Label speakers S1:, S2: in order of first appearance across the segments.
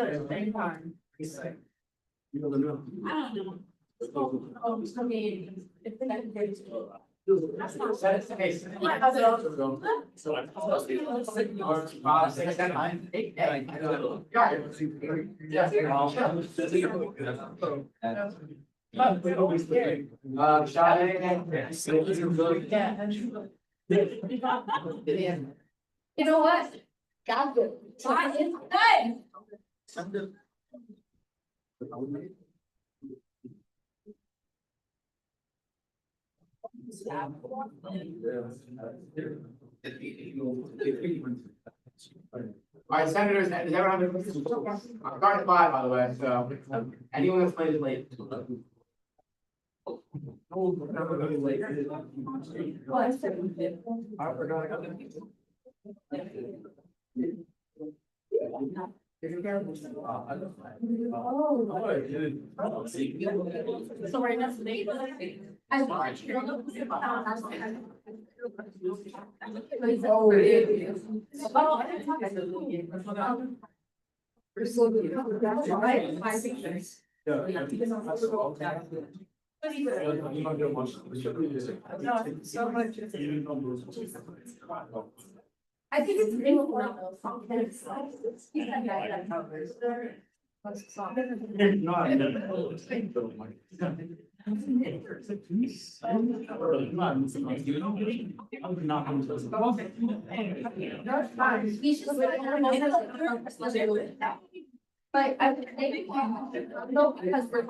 S1: at the same time.
S2: You don't know.
S1: I don't know. Oh, I mean, if they had great. That's not.
S2: That's the case.
S1: Yeah, how's it also?
S2: So I'm.
S1: You know what? Got good. Why is good?
S3: All right, senators, does everyone have a question? I'm starting at 5, by the way, so anyone that's late is late.
S2: I forgot.
S1: So right now, today. I watched. I think it's really one of those songs that it's like, he's that guy that covers their. We should. But I would think, no, because we're.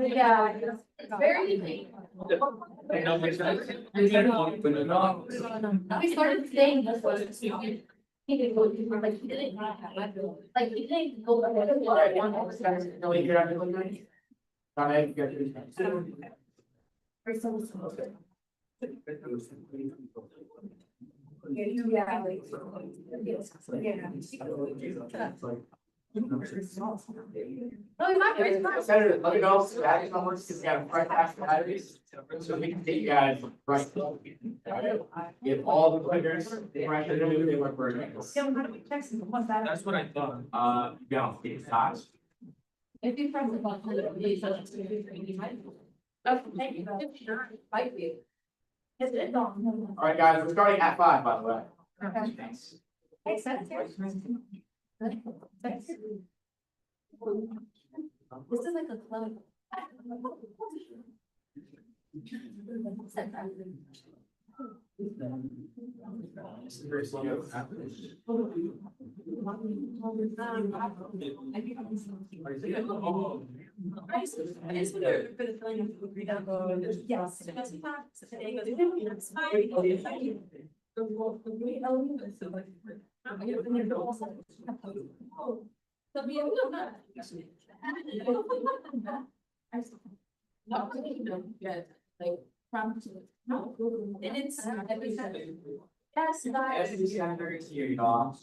S1: Yeah, it's very. We started saying this was. He didn't go, like, he didn't, like, he didn't go.
S3: No, we hear everything. All right, you got your.
S1: No, he's not.
S3: Senator, let me know, batteries don't work, because we got right past the batteries, so we can take you guys right. Get all the clickers, right, they're gonna do they work for it.
S2: That's what I thought.
S3: Yeah, it's hot.
S1: If you press the button, it'll be so it's gonna be for you, right? Okay, thank you. Sure, might be. Is it?
S3: All right, guys, we're starting at 5, by the way.
S1: Okay. Hey, Seth. This is like a club.
S4: I just wonder for the feeling of agreed on. Yes.
S1: Like, from. No. And it's. Yes.
S3: Senators here, y'all.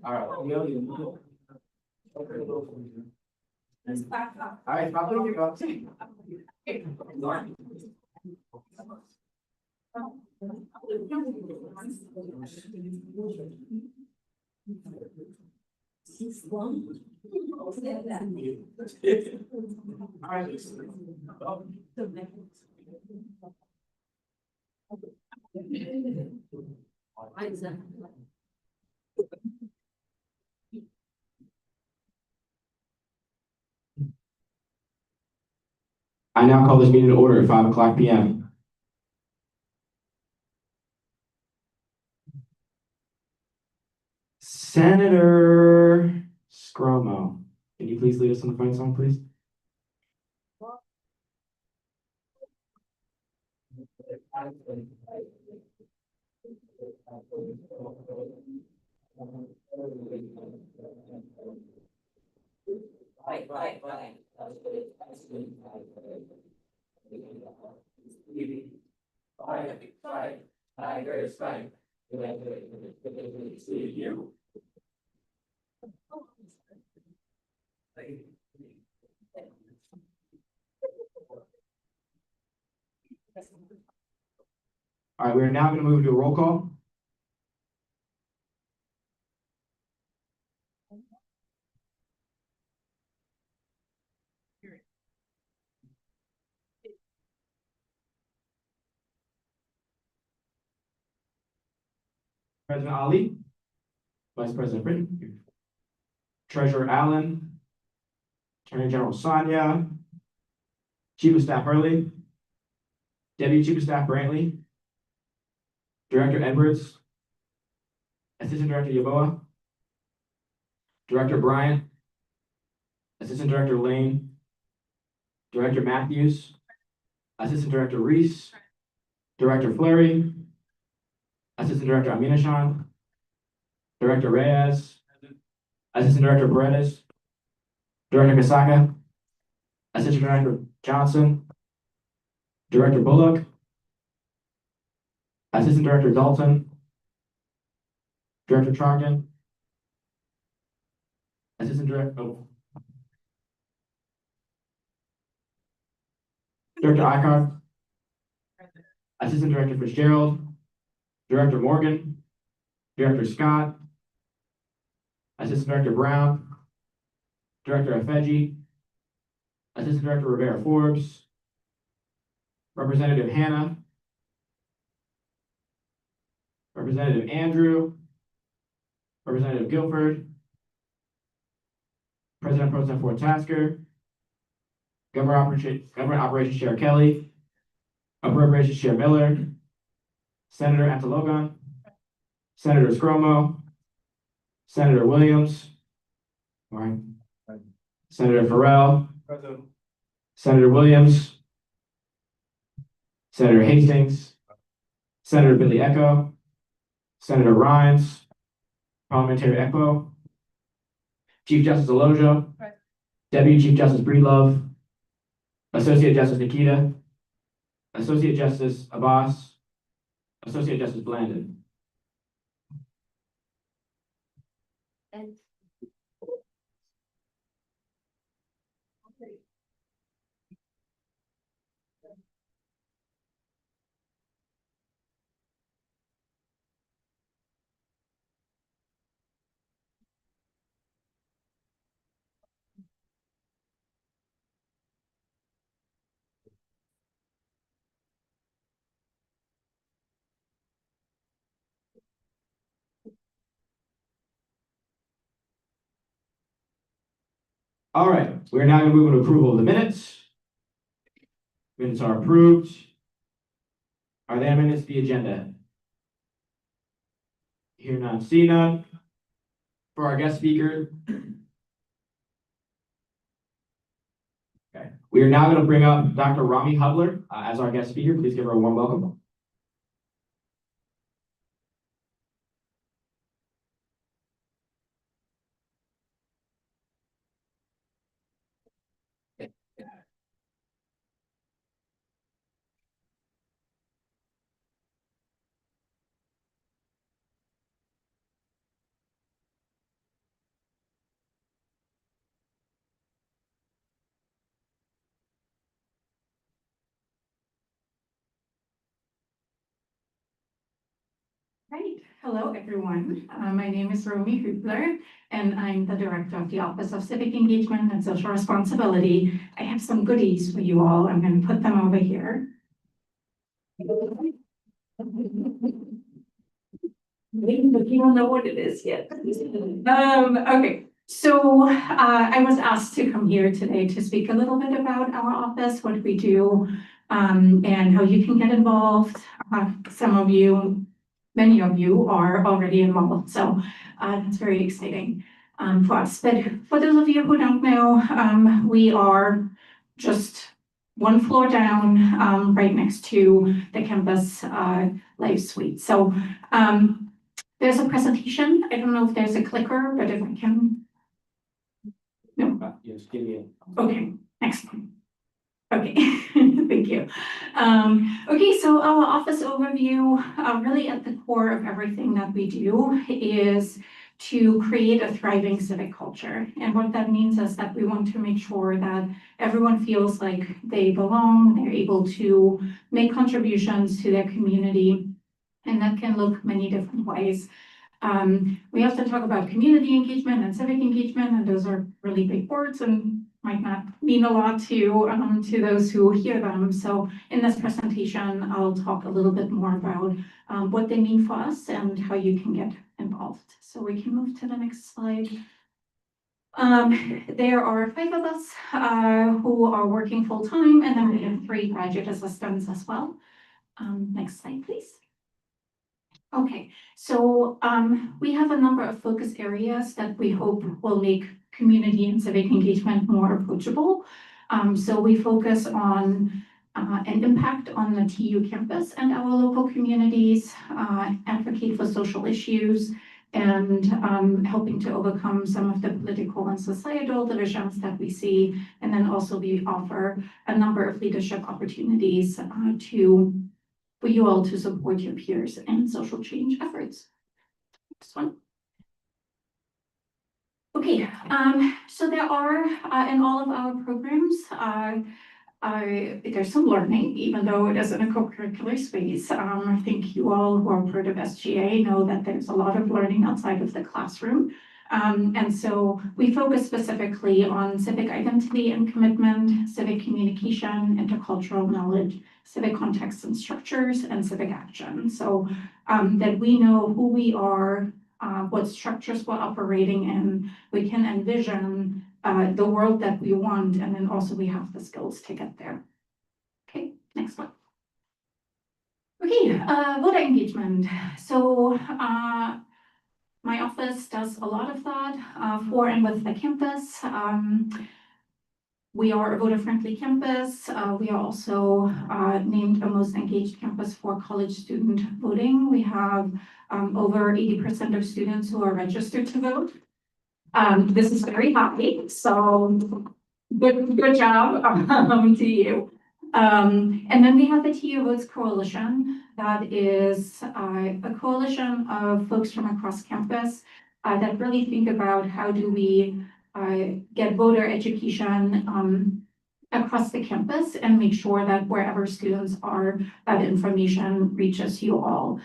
S3: All right. All right, probably you go. I now call this meeting to order at 5:00 p.m. Senator Scromo, can you please lead us on the fight song, please? Tigers fight. See you. All right, we're now gonna move to a roll call. President Ali, Vice President Britton, Treasurer Allen, Attorney General Sonia, Chief of Staff Hurley, Deputy Chief of Staff Brantley, Director Edwards, Assistant Director Yaboa, Director Bryant, Assistant Director Lane, Director Matthews, Assistant Director Reese, Director Fleury, Assistant Director Aminashan, Director Reyes, Assistant Director Paredes, Director Kasaka, Assistant Director Johnson, Director Bullock, Assistant Director Dalton, Director Chargan, Assistant Director, Director Icahn, Assistant Director Fitzgerald, Director Morgan, Director Scott, Assistant Director Brown, Director Afeji, Assistant Director Rivera Forbes, Representative Hannah, Representative Andrew, Representative Guilford, President Pro Tem Ford Tasker, Government Operations Chair Kelly, Appropriations Chair Miller, Senator Antologan, Senator Scromo, Senator Williams, all right, Senator Farrell,
S2: President.
S3: Senator Williams, Senator Hastings, Senator Billy Echo, Senator Rhines, Parliamentary Echo, Chief Justice Alojo, Deputy Chief Justice Breedlove, Associate Justice Nikita, Associate Justice Abbas, Associate Justice Blandon.
S1: And.
S3: All right, we're now going to move to approval of the minutes. Minutes are approved. Are there amendments to the agenda? Hear none, see none. For our guest speaker. Okay, we are now going to bring up Dr. Rami Hubler as our guest speaker. Please give her a warm welcome.
S5: Right. Hello, everyone. My name is Romy Hubler, and I'm the Director of the Office of Civic Engagement and Social Responsibility. I have some goodies for you all. I'm going to put them over here. You don't know what it is yet. Okay. So I was asked to come here today to speak a little bit about our office, what we do, and how you can get involved. Some of you, many of you are already involved, so that's very exciting for us. But for those of you who don't know, we are just one floor down, right next to the campus live suite. So there's a presentation. I don't know if there's a clicker, but if I can. No.
S3: Yes, give me a.
S5: Okay, excellent. Okay, thank you. Okay, so our office overview, really at the core of everything that we do is to create a thriving civic culture. And what that means is that we want to make sure that everyone feels like they belong, they're able to make contributions to their community, and that can look many different ways. We often talk about community engagement and civic engagement, and those are really big words and might not mean a lot to those who hear them. So in this presentation, I'll talk a little bit more about what they mean for us and how you can get involved. So we can move to the next slide. There are 5 of us who are working full-time, and then we have 3 graduate assistants as well. Next slide, please. Okay, so we have a number of focus areas that we hope will make community and civic engagement more approachable. So we focus on an impact on the TU campus and our local communities, advocate for social issues, and helping to overcome some of the political and societal divisions that we see. And then also we offer a number of leadership opportunities for you all to support your peers and social change efforts. Next one. Okay, so there are in all of our programs, there's some learning, even though it is in a co-curricular space. I think you all who are part of SGA know that there's a lot of learning outside of the classroom. And so we focus specifically on civic identity and commitment, civic communication, intercultural knowledge, civic contexts and structures, and civic action. So that we know who we are, what structures we're operating in, we can envision the world that we want, and then also we have the skills to get there. Okay, next one. Okay, voter engagement. So my office does a lot of that for and with the campus. We are a voter-friendly campus. We are also named a most engaged campus for college student voting. We have over 80% of students who are registered to vote. This is very happy, so good job to you. And then we have the TU Votes Coalition. That is a coalition of folks from across campus that really think about how do we get voter education across the campus and make sure that wherever students are, that information reaches you all.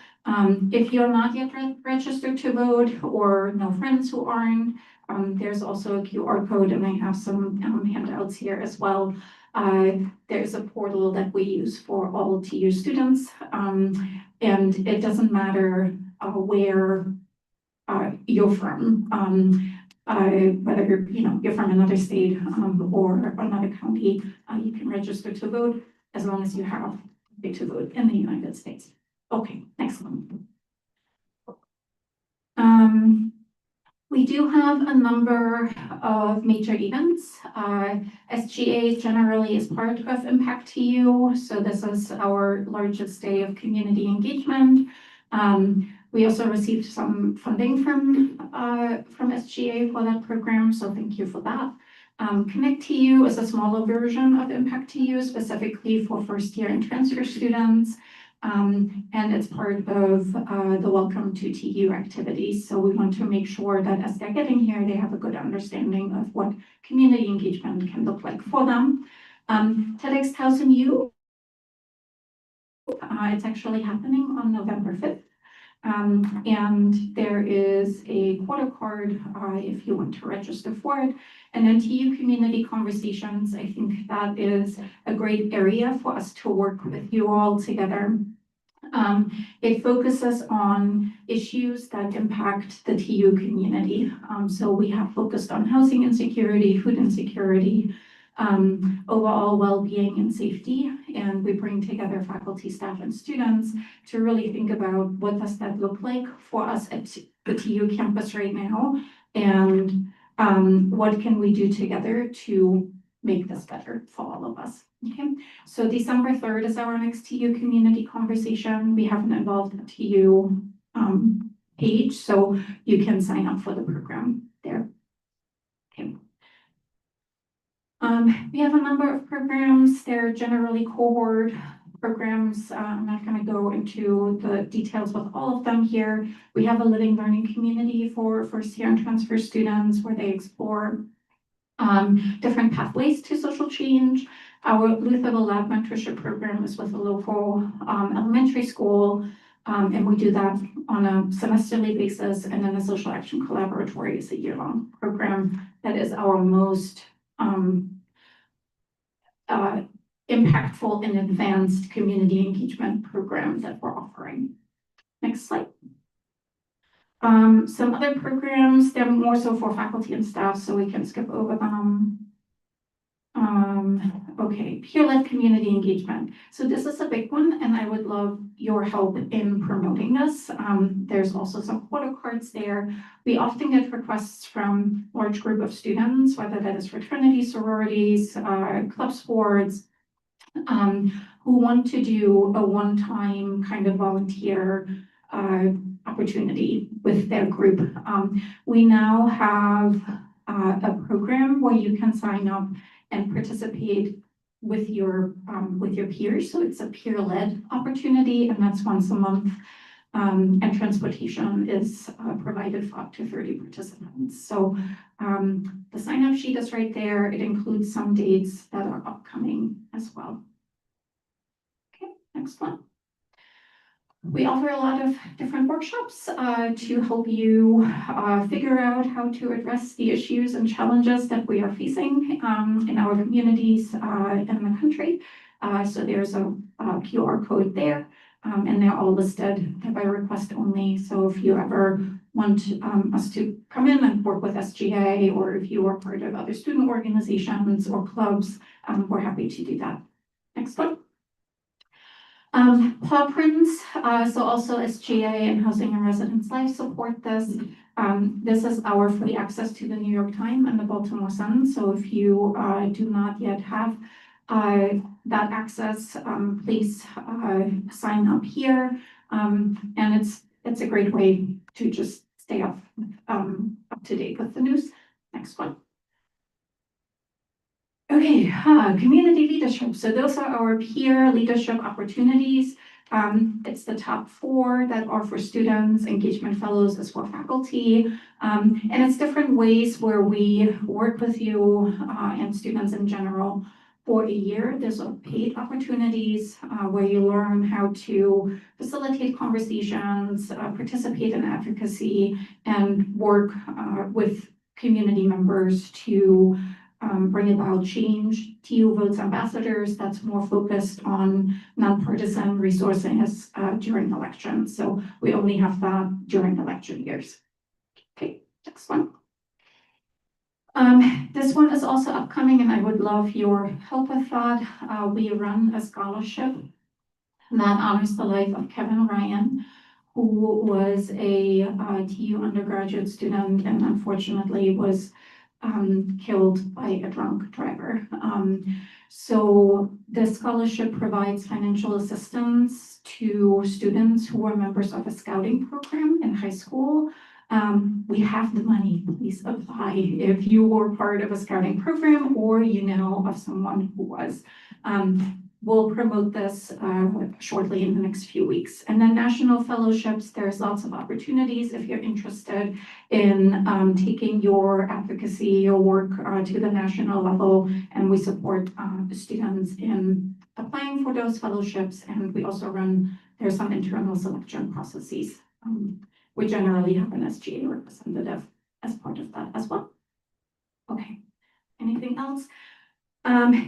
S5: If you're not yet registered to vote or know friends who aren't, there's also a QR code, and I have some handouts here as well. There's a portal that we use for all TU students, and it doesn't matter where you're from, whether you're from another state or another county, you can register to vote as long as you have a right to vote in the United States. Okay, next one. We do have a number of major events. SGA generally is part of Impact TU, so this is our largest day of community engagement. We also received some funding from SGA for that program, so thank you for that. Connect TU is a smaller version of Impact TU, specifically for first-year and transfer students. And it's part of the Welcome to TU activities. So we want to make sure that as they're getting here, they have a good understanding of what community engagement can look like for them. TEDx Towson U, it's actually happening on November 5th. And there is a quarter card if you want to register for it. And then TU Community Conversations, I think that is a great area for us to work with you all together. It focuses on issues that impact the TU community. So we have focused on housing insecurity, food insecurity, overall well-being and safety. And we bring together faculty, staff, and students to really think about what does that look like for us at the TU campus right now, and what can we do together to make this better for all of us. Okay, so December 3rd is our next TU community conversation. We have an involved TU page, so you can sign up for the program there. Okay. We have a number of programs. They're generally cohort programs. I'm not going to go into the details with all of them here. We have a living learning community for first-year and transfer students where they explore different pathways to social change. Our Lutherville Lab Mentorship Program is with a local elementary school, and we do that on a semesterly basis. And then the Social Action Collaboratory is a year-long program that is our most impactful and advanced community engagement program that we're offering. Next slide. Some other programs, they're more so for faculty and staff, so we can skip over them. Okay, peer-led community engagement. So this is a big one, and I would love your help in promoting this. There's also some photo cards there. We often get requests from large group of students, whether that is fraternity, sororities, club sports, who want to do a one-time kind of volunteer opportunity with their group. We now have a program where you can sign up and participate with your peers. So it's a peer-led opportunity, and that's once a month. And transportation is provided for up to 30 participants. So the sign-up sheet is right there. It includes some dates that are upcoming as well. Okay, next one. We offer a lot of different workshops to help you figure out how to address the issues and challenges that we are facing in our communities in the country. So there's a QR code there, and they're all listed by request only. So if you ever want us to come in and work with SGA, or if you are part of other student organizations or clubs, we're happy to do that. Next one. Paw prints, so also SGA and Housing and Residence Life support this. This is our free access to the New York Times and the Baltimore Sun. So if you do not yet have that access, please sign up here. And it's a great way to just stay up to date with the news. Next one. Okay, community leadership. So those are our peer leadership opportunities. It's the top 4 that are for students, engagement fellows is for faculty. And it's different ways where we work with you and students in general for a year. There's paid opportunities where you learn how to facilitate conversations, participate in advocacy, and work with community members to bring about change. TU Votes Ambassadors, that's more focused on nonpartisan resources during elections. So we only have that during election years. Okay, next one. This one is also upcoming, and I would love your help with that. We run a scholarship that honors the life of Kevin Ryan, who was a TU undergraduate student and unfortunately was killed by a drunk driver. So the scholarship provides financial assistance to students who are members of a scouting program in high school. We have the money, please apply if you were part of a scouting program or you know of someone who was. We'll promote this shortly in the next few weeks. And then national fellowships, there's lots of opportunities if you're interested in taking your advocacy, your work to the national level. And we support the students in applying for those fellowships. And we also there's some internal selection processes. We generally have an SGA representative as part of that as well. Okay, anything else?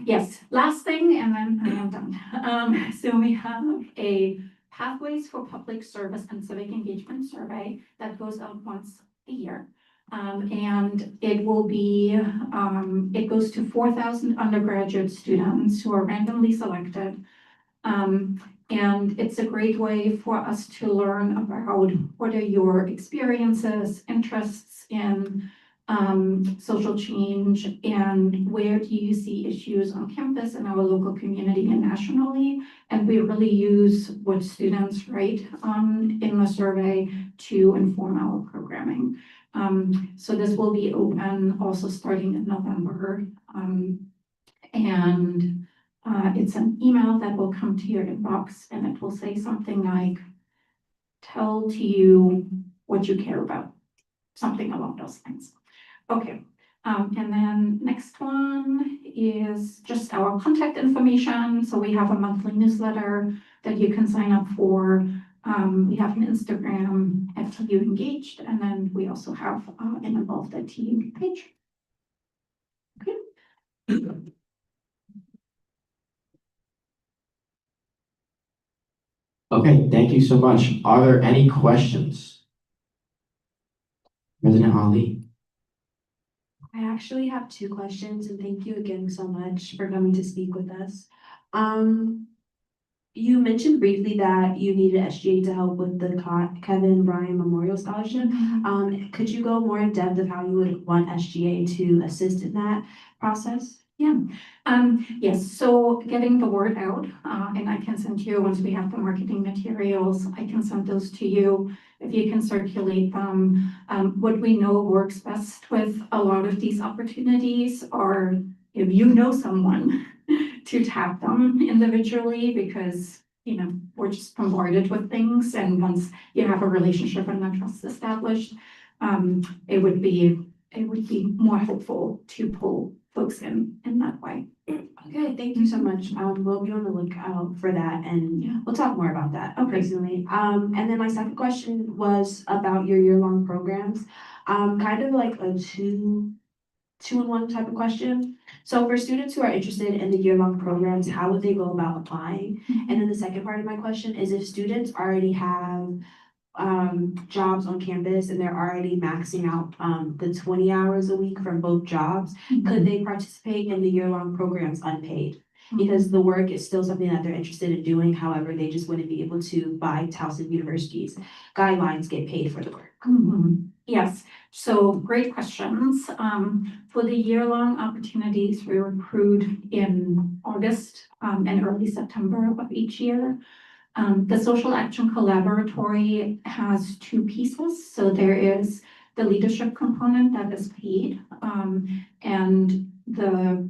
S5: Yes, last thing, and then I am done. So we have a Pathways for Public Service and Civic Engagement survey that goes out once a year. And it will be, it goes to 4,000 undergraduate students who are randomly selected. And it's a great way for us to learn about what are your experiences, interests in social change, and where do you see issues on campus in our local community and nationally. And we really use what students write in the survey to inform our programming. So this will be open also starting in November. And it's an email that will come to your inbox and it will say something like, tell to you what you care about, something along those lines. Okay, and then next one is just our contact information. So we have a monthly newsletter that you can sign up for. We have an Instagram at FTU Engaged, and then we also have an Involved FTU page. Okay.
S6: Okay, thank you so much. Are there any questions? President Ali?
S4: I actually have two questions, and thank you again so much for coming to speak with us. You mentioned briefly that you needed SGA to help with the Kevin Bryan Memorial Scholarship. Could you go more in depth of how you would want SGA to assist in that process?
S5: Yes, so getting the word out, and I can send you, once we have the marketing materials, I can send those to you. If you can circulate them, what we know works best with a lot of these opportunities are if you know someone to tap them individually, because, you know, we're just bombarded with things. And once you have a relationship and that trust established, it would be more helpful to pull folks in that way.
S4: Okay, thank you so much. We'll be on the lookout for that, and
S5: Yeah.
S4: we'll talk more about that
S5: Okay.
S4: recently. And then my second question was about your year-long programs. Kind of like a two-in-one type of question. So for students who are interested in the year-long programs, how would they go about applying? And then the second part of my question is, if students already have jobs on campus and they're already maxing out the 20 hours a week from both jobs, could they participate in the year-long programs unpaid? Because the work is still something that they're interested in doing, however, they just wouldn't be able to, by Towson University's guidelines, get paid for the work.
S5: Yes, so great questions. For the year-long opportunities, we recruit in August and early September of each year. The Social Action Collaboratory has two pieces. So there is the leadership component that is paid, and the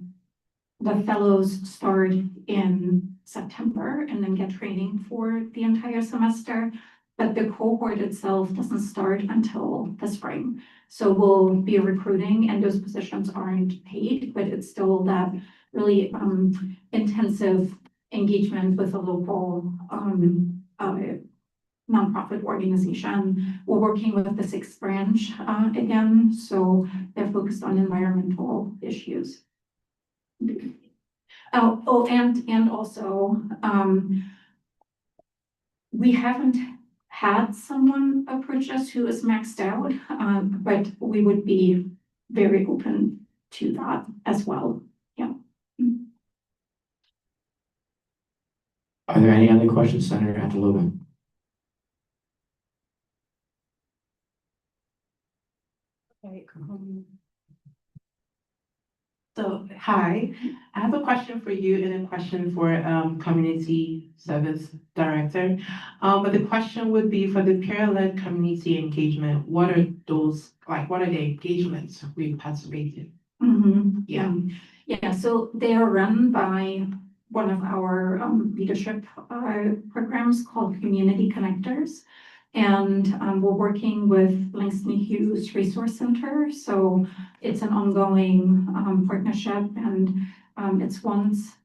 S5: fellows start in September and then get training for the entire semester. But the cohort itself doesn't start until the spring. So we'll be recruiting and those positions aren't paid, but it's still that really intensive engagement with a local nonprofit organization. We're working with the 6th branch again, so they're focused on environmental issues. And also, we haven't had someone approach us who is maxed out, but we would be very open to that as well. Yeah.
S6: Are there any other questions, Senator Antelope?
S7: Okay, so, hi, I have a question for you and a question for Community Service Director. But the question would be for the peer-led community engagement, what are those, like, what are the engagements we participate in?
S5: Yeah, so they are run by one of our leadership programs called Community Connectors. And we're working with Langston Hughes Resource Center. So it's an ongoing partnership, and it's once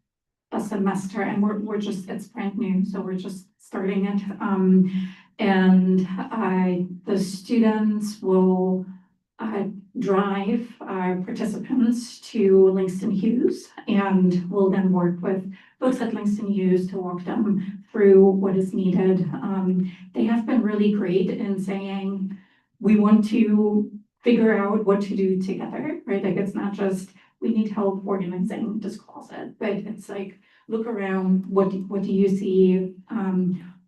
S5: a semester, and it's brand new. So we're just starting it. And the students will drive participants to Langston Hughes, and we'll then work with folks at Langston Hughes to walk them through what is needed. They have been really great in saying, we want to figure out what to do together, right? Like, it's not just, we need help organizing this closet, but it's like, look around, what do you see?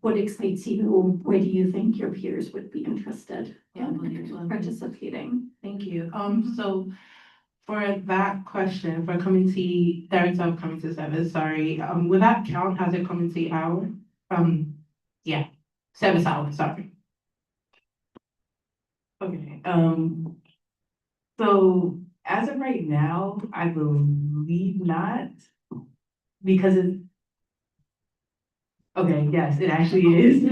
S5: What excites you? Where do you think your peers would be interested in participating?
S7: Thank you. So for that question, for Community Director of Community Service, sorry, would that count as a community hour? Yeah, service hour, sorry. Okay, so as of right now, I believe not. Because it. Okay, yes, it actually is,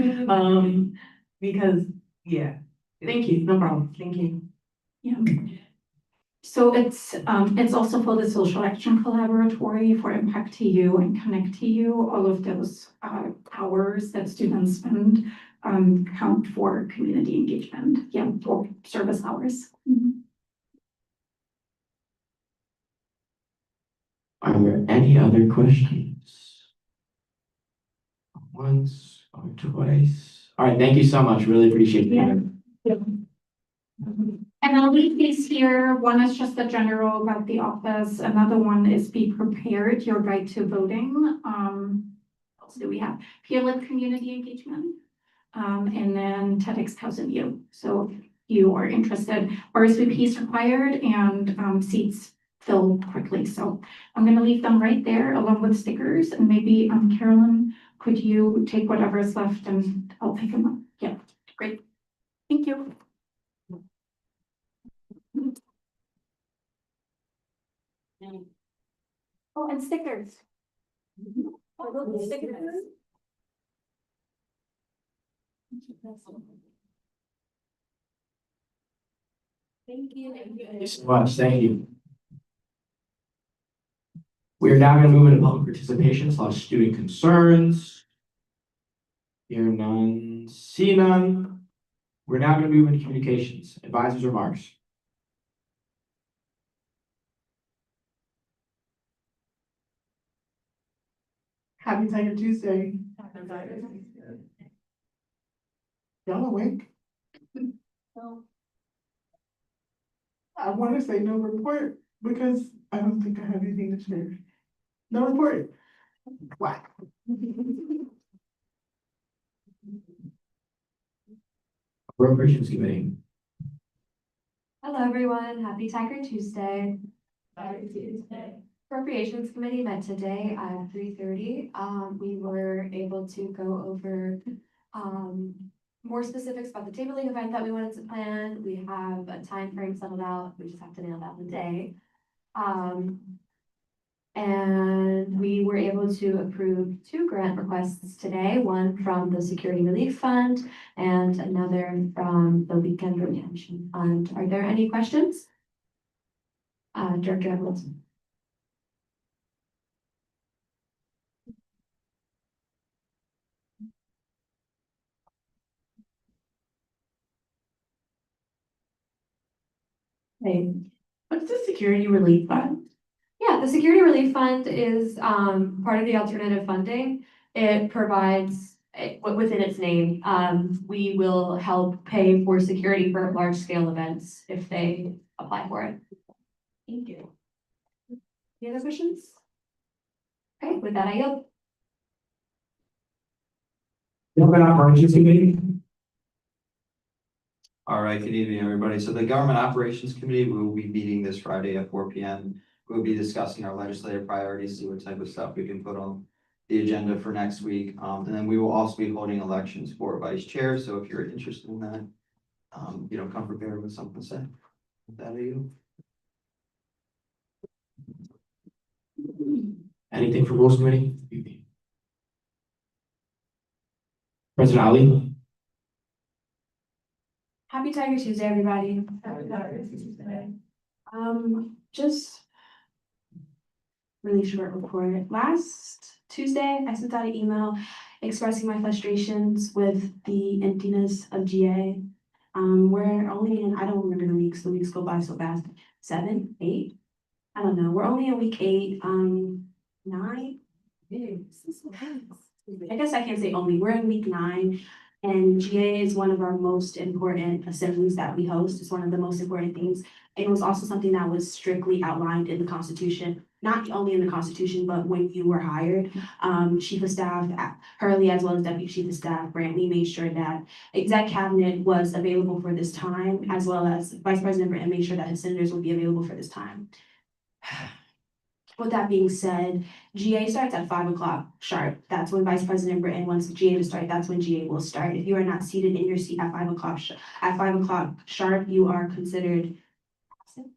S7: because, yeah, thank you, no problem, thank you.
S5: Yeah. So it's also for the Social Action Collaboratory for Impact TU and Connect TU. All of those hours that students spend count for community engagement, yeah, or service hours. Mhm.
S6: Are there any other questions? Once or twice? All right, thank you so much. Really appreciate it.
S5: Yeah. And I'll leave these here. One is just the general about the office. Another one is be prepared, your guide to voting. What else do we have? Peer-led community engagement. And then TEDx Thousand U. So if you are interested, RSVP is required and seats fill quickly. So I'm gonna leave them right there along with stickers and maybe Carolyn, could you take whatever is left and I'll pick them up? Yeah, great. Thank you. Oh, and stickers. Oh, stickers. Thank you.
S6: Thank you so much. Thank you. We are now going to move into public participation / student concerns. Hear none, see none. We're now going to move into communications, advisors' remarks.
S7: Happy Tiger Tuesday. Y'all awake? I want to say no report because I don't think I have anything to share. No report. Wow.
S6: Appropriations Committee.
S8: Hello, everyone. Happy Tiger Tuesday. Appropriations Committee met today at 3:30. We were able to go over more specifics about the tabling event that we wanted to plan. We have a time frame settled out. We just have to nail down the day. And we were able to approve 2 grant requests today, one from the Security Relief Fund and another from the Weekend Retention Fund. Are there any questions? Director Edwards.
S4: Okay, what's the Security Relief Fund?
S8: Yeah, the Security Relief Fund is part of the alternative funding. It provides, within its name, we will help pay for security for large scale events if they apply for it.
S4: Thank you.
S8: Any other questions? Okay, with that, I yield.
S6: Government Operations Committee.
S9: All right, good evening, everybody. So the Government Operations Committee will be meeting this Friday at 4 p.m. We'll be discussing our legislative priorities, see what type of stuff we can put on the agenda for next week. And then we will also be holding elections for vice chair. So if you're interested in that, come prepared with something to say. With that, you.
S6: Anything for Rules Committee? President Ali.
S4: Happy Tiger Tuesday, everybody. Just really short report. Last Tuesday, I sent out an email expressing my frustrations with the emptiness of GA. We're only in, I don't remember the weeks go by so fast. 7, 8? I don't know. We're only in week 8, 9. I guess I can't say only. We're in week 9. And GA is one of our most important assemblies that we host. It's one of the most important things. It was also something that was strictly outlined in the Constitution, not only in the Constitution, but when you were hired. Chief of Staff Hurley, as well as Deputy Chief of Staff Brantley, made sure that Exec Cabinet was available for this time, as well as Vice President Britton made sure that his senators would be available for this time. With that being said, GA starts at 5 o'clock sharp. That's when Vice President Britton wants GA to start. That's when GA will start. If you are not seated in your seat at 5 o'clock sharp, you are considered absent.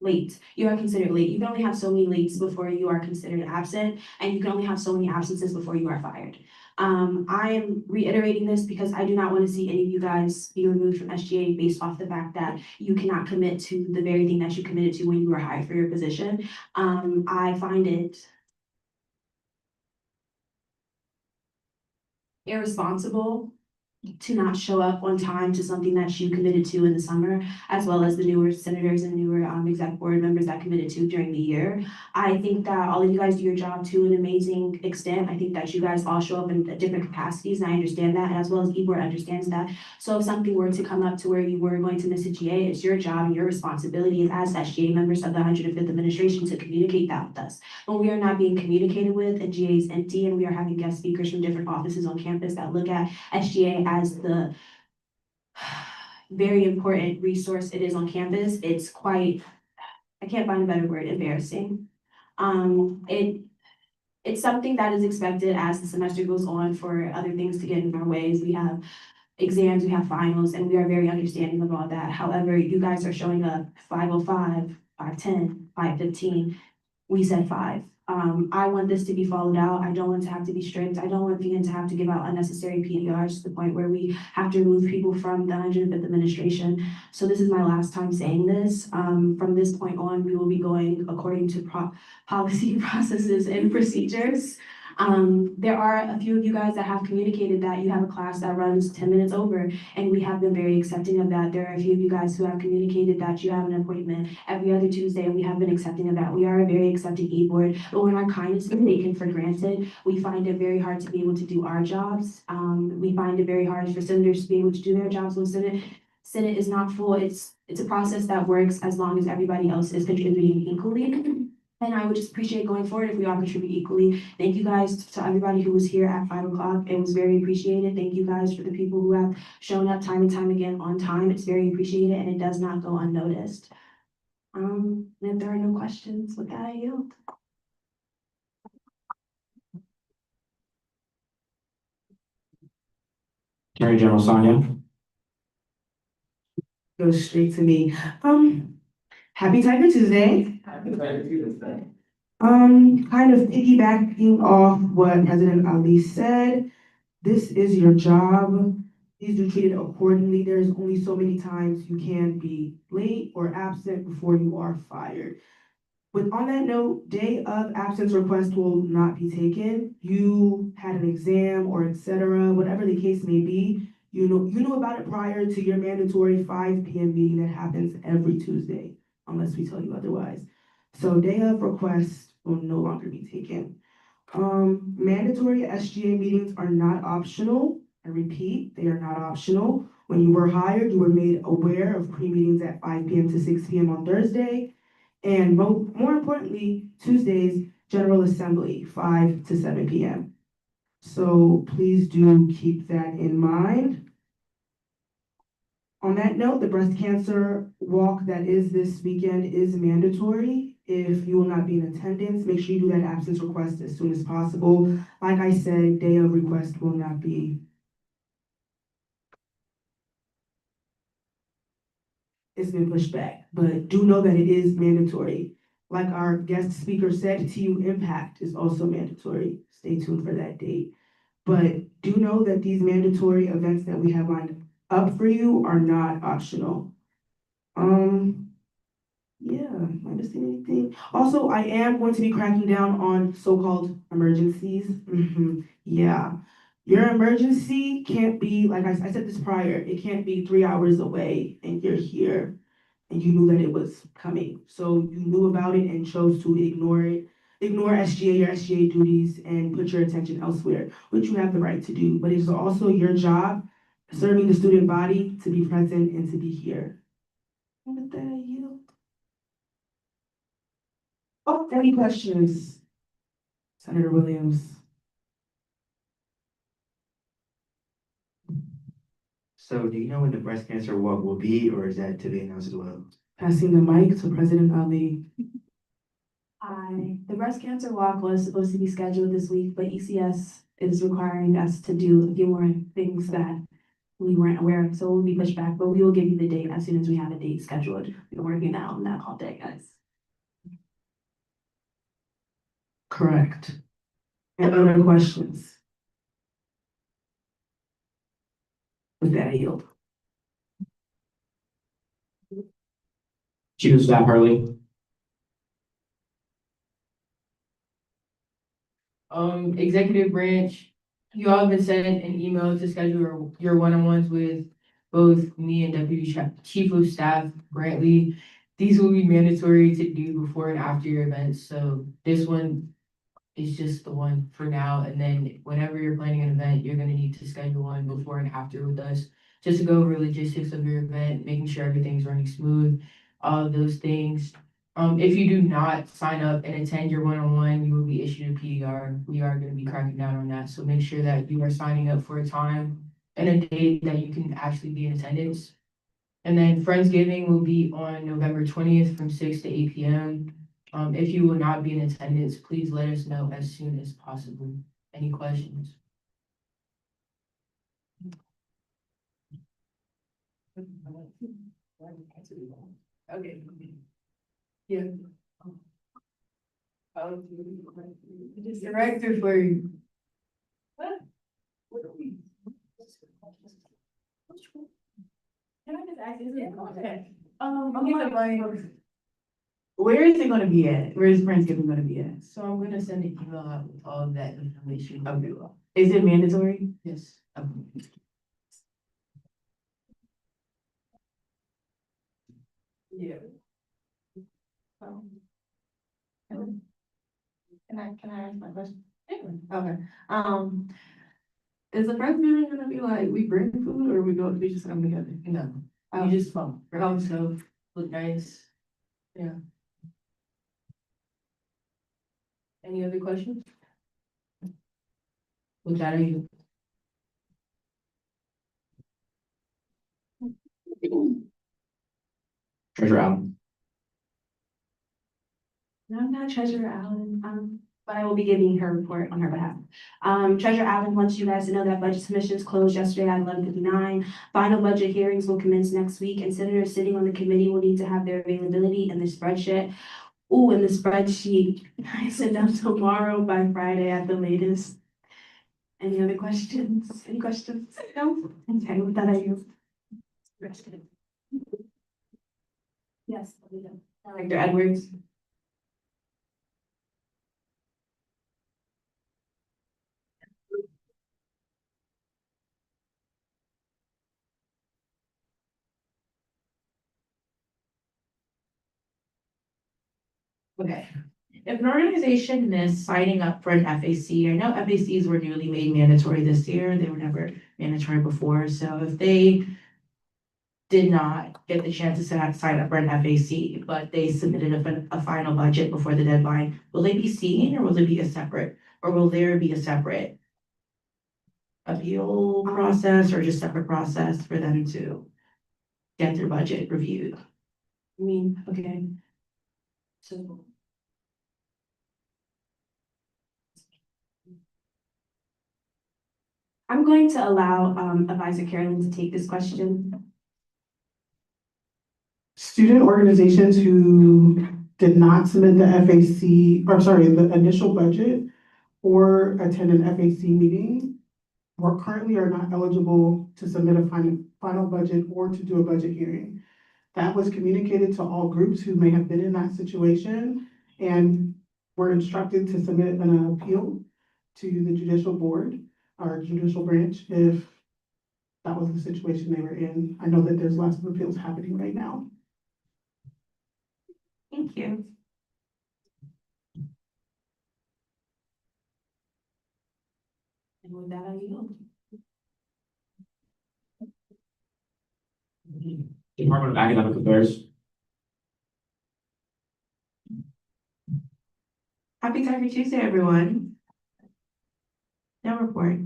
S4: late. You are considered late. You can only have so many lates before you are considered absent, and you can only have so many absences before you are fired. I am reiterating this because I do not want to see any of you guys be removed from SGA based off the fact that you cannot commit to the very thing that you committed to when you were hired for your position. I find it irresponsible to not show up on time to something that you committed to in the summer, as well as the newer senators and newer exec board members that committed to during the year. I think that all of you guys do your job to an amazing extent. I think that you guys all show up in different capacities, and I understand that, as well as eBoard understands that. So if something were to come up to where you were going to miss a GA, it's your job and your responsibility as SGA members of the 105th administration to communicate that with us. When we are not being communicated with and GA is empty and we are having guest speakers from different offices on campus that look at SGA as the very important resource it is on campus, it's quite, I can't find a better word, embarrassing. It's something that is expected as the semester goes on for other things to get in our ways. We have exams, we have finals, and we are very understanding of all that. However, you guys are showing up 5:05, 5:10, 5:15. We said 5. I want this to be followed out. I don't want to have to be strict. I don't want VN to have to give out unnecessary PDRs to the point where we have to remove people from the 105th administration. So this is my last time saying this. From this point on, we will be going according to policy, processes, and procedures. There are a few of you guys that have communicated that you have a class that runs 10 minutes over, and we have been very accepting of that. There are a few of you guys who have communicated that you have an appointment every other Tuesday, and we have been accepting of that. We are a very accepting e-board, but when our kindness is taken for granted, we find it very hard to be able to do our jobs. We find it very hard for senators to be able to do their jobs when Senate is not full. It's a process that works as long as everybody else is contributing equally. And I would just appreciate going forward if we all contribute equally. Thank you guys to everybody who was here at 5 o'clock. It was very appreciated. Thank you guys for the people who have shown up time and time again on time. It's very appreciated and it does not go unnoticed. If there are no questions, with that I yield.
S6: Attorney General Sonia.
S7: Goes straight to me. Happy Tiger Tuesday. Kind of piggybacking off what President Ali said, this is your job. Please do treat it accordingly. There's only so many times you can be late or absent before you are fired. On that note, day of absence request will not be taken. You had an exam or etc., whatever the case may be, you know about it prior to your mandatory 5 p.m. meeting that happens every Tuesday, unless we tell you otherwise. So day of request will no longer be taken. Mandatory SGA meetings are not optional. I repeat, they are not optional. When you were hired, you were made aware of pre-meetings at 5 p.m. to 6 p.m. on Thursday. And more importantly, Tuesdays, General Assembly, 5 to 7 p.m. So please do keep that in mind. On that note, the breast cancer walk that is this weekend is mandatory. If you will not be in attendance, make sure you do that absence request as soon as possible. Like I said, day of request will not be. It's been pushed back, but do know that it is mandatory. Like our guest speaker said, TU Impact is also mandatory. Stay tuned for that date. But do know that these mandatory events that we have lined up for you are not optional. Yeah, am I missing anything? Also, I am going to be cracking down on so-called emergencies. Yeah, your emergency can't be, like I said this prior, it can't be 3 hours away and you're here and you knew that it was coming. So you knew about it and chose to ignore it. Ignore SGA, your SGA duties, and put your attention elsewhere, which you have the right to do. But it is also your job, serving the student body, to be present and to be here. And with that, I yield. Oh, any questions? Senator Williams.
S6: So do you know when the breast cancer walk will be, or is that to be announced as well?
S7: Passing the mic to President Ali.
S4: The breast cancer walk was supposed to be scheduled this week, but ECS is requiring us to do a few more things that we weren't aware of, so it will be pushed back, but we will give you the date as soon as we have a date scheduled. We've been working on that all day, guys.
S7: Correct. And other questions? With that, I yield.
S6: Chief of Staff Harley.
S10: Executive branch, you all have been sent an email to schedule your one-on-ones with both me and Chief of Staff Brantley. These will be mandatory to do before and after your events, so this one is just the one for now, and then whenever you're planning an event, you're gonna need to schedule one before and after with us, just to go over logistics of your event, making sure everything's running smooth, all of those things. If you do not sign up and attend your one-on-one, you will be issued a PDR. We are gonna be cracking down on that, so make sure that you are signing up for a time and a date that you can actually be in attendance. And then Friendsgiving will be on November 20th from 6 to 8 p.m. If you will not be in attendance, please let us know as soon as possible. Any questions? Okay. Yeah. Director for.
S1: Can I just ask, is it?
S7: Okay. Where is it gonna be at? Where is Friendsgiving gonna be at?
S10: So I'm gonna send an email out with all of that information.
S7: Okay. Is it mandatory?
S10: Yes. Yeah.
S7: Can I ask my question? Okay, is the Friendsgiving gonna be like, we bring food or we just come together?
S10: No,
S7: Oh.
S10: you just fun, bring stuff, look nice. Yeah. Any other questions? With that, are you?
S6: Treasurer Allen.
S4: No, I'm not Treasurer Allen, but I will be giving her report on her behalf. Treasurer Allen wants you guys to know that budget submissions closed yesterday at 11:59. Final budget hearings will commence next week, and senators sitting on the committee will need to have their availability in the spreadsheet. In the spreadsheet, I send out tomorrow by Friday at the latest. Any other questions? Any questions? No? Okay, with that, I yield. Yes. Director Edwards.
S7: Okay. If an organization missed signing up for an FAC, I know FACs were newly made mandatory this year, they were never mandatory before, so if they did not get the chance to sign up for an FAC, but they submitted a final budget before the deadline, will they be seen or will it be a separate, or will there be a separate appeal process or just separate process for them to get their budget reviewed?
S4: Okay. So. I'm going to allow Advisor Carolyn to take this question.
S11: Student organizations who did not submit the FAC, or sorry, the initial budget or attend an FAC meeting or currently are not eligible to submit a final budget or to do a budget hearing. That was communicated to all groups who may have been in that situation and were instructed to submit an appeal to the judicial board or judicial branch if that was the situation they were in. I know that there's lots of appeals happening right now.
S4: Thank you. And with that, I yield.
S6: Department of Academic Affairs.
S7: Happy Tiger Tuesday, everyone. No report.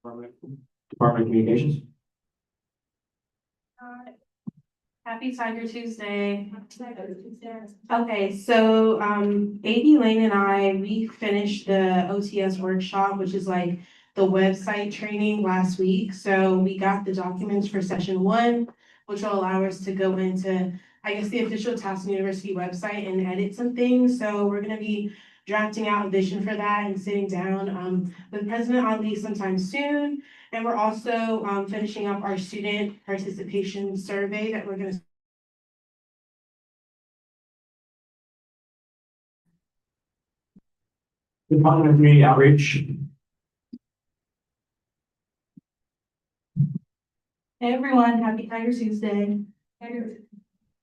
S6: Department of Communications.
S4: Happy Tiger Tuesday. Okay, so AD Lane and I, we finished the OTS workshop, which is like
S7: the website training last week. So we got the documents for session 1, which will allow us to go into, I guess, the official Towson University website and edit some things. So we're gonna be drafting out a vision for that and sitting down with President Ali sometime soon. And we're also finishing up our student participation survey that we're gonna.
S6: Department of Community Outreach.
S4: Hey everyone, happy Tiger Tuesday.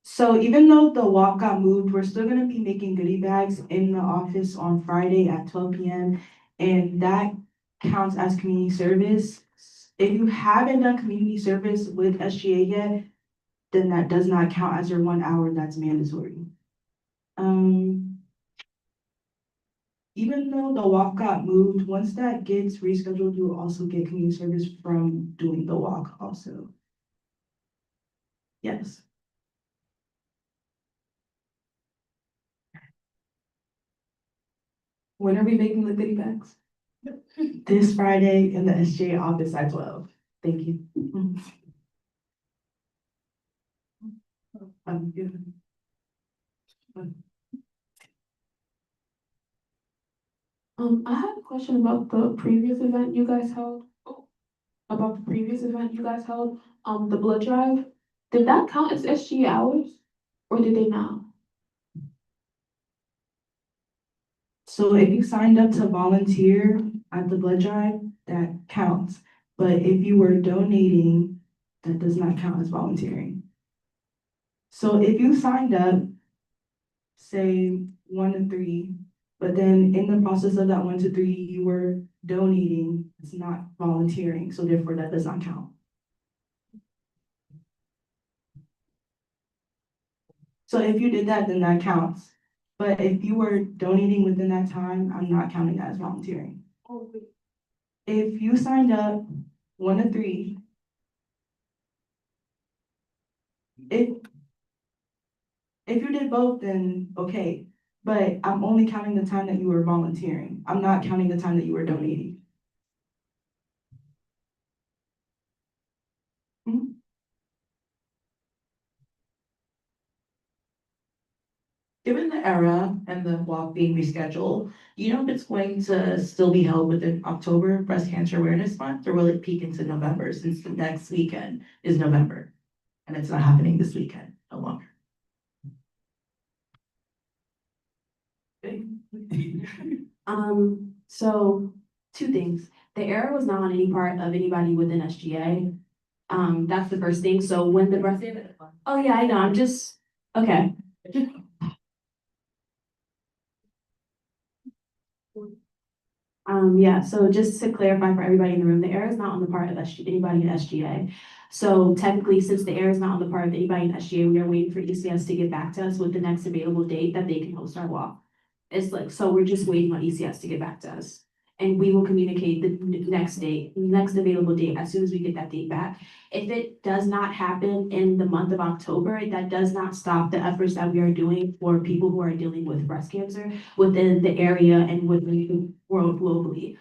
S4: So even though the walk got moved, we're still gonna be making goodie bags in the office on Friday at 12 p.m. And that counts as community service. If you haven't done community service with SGA yet, then that does not count as your 1 hour, that's mandatory. Even though the walk got moved, once that gets rescheduled, you will also get community service from doing the walk also. Yes.
S8: When are we making the goodie bags?
S4: This Friday in the SGA office at 12. Thank you. I'm good.
S12: I have a question about the previous event you guys held. About the previous event you guys held, the blood drive. Did that count as SG hours? Or did they not?
S4: So if you signed up to volunteer at the blood drive, that counts. But if you were donating, that does not count as volunteering. So if you signed up, say 1 to 3, but then in the process of that 1 to 3, you were donating, it's not volunteering, so therefore that does not count. So if you did that, then that counts. But if you were donating within that time, I'm not counting that as volunteering. If you signed up 1 to 3, if you did both, then okay. But I'm only counting the time that you were volunteering. I'm not counting the time that you were donating.
S7: Given the era and the walk being rescheduled, you know if it's going to still be held within October Breast Cancer Awareness Month, or will it peak into November since the next weekend is November? And it's not happening this weekend no longer.
S4: So 2 things. The error was not on any part of anybody within SGA. That's the first thing. So when the breast. Oh yeah, I know. I'm just okay. Yeah, so just to clarify for everybody in the room, the error is not on the part of anybody in SGA. So technically, since the error is not on the part of anybody in SGA, we are waiting for ECS to get back to us with the next available date that they can host our walk. It's like, so we're just waiting on ECS to get back to us. And we will communicate the next available date as soon as we get that date back. If it does not happen in the month of October, that does not stop the efforts that we are doing for people who are dealing with breast cancer within the area and within the world globally.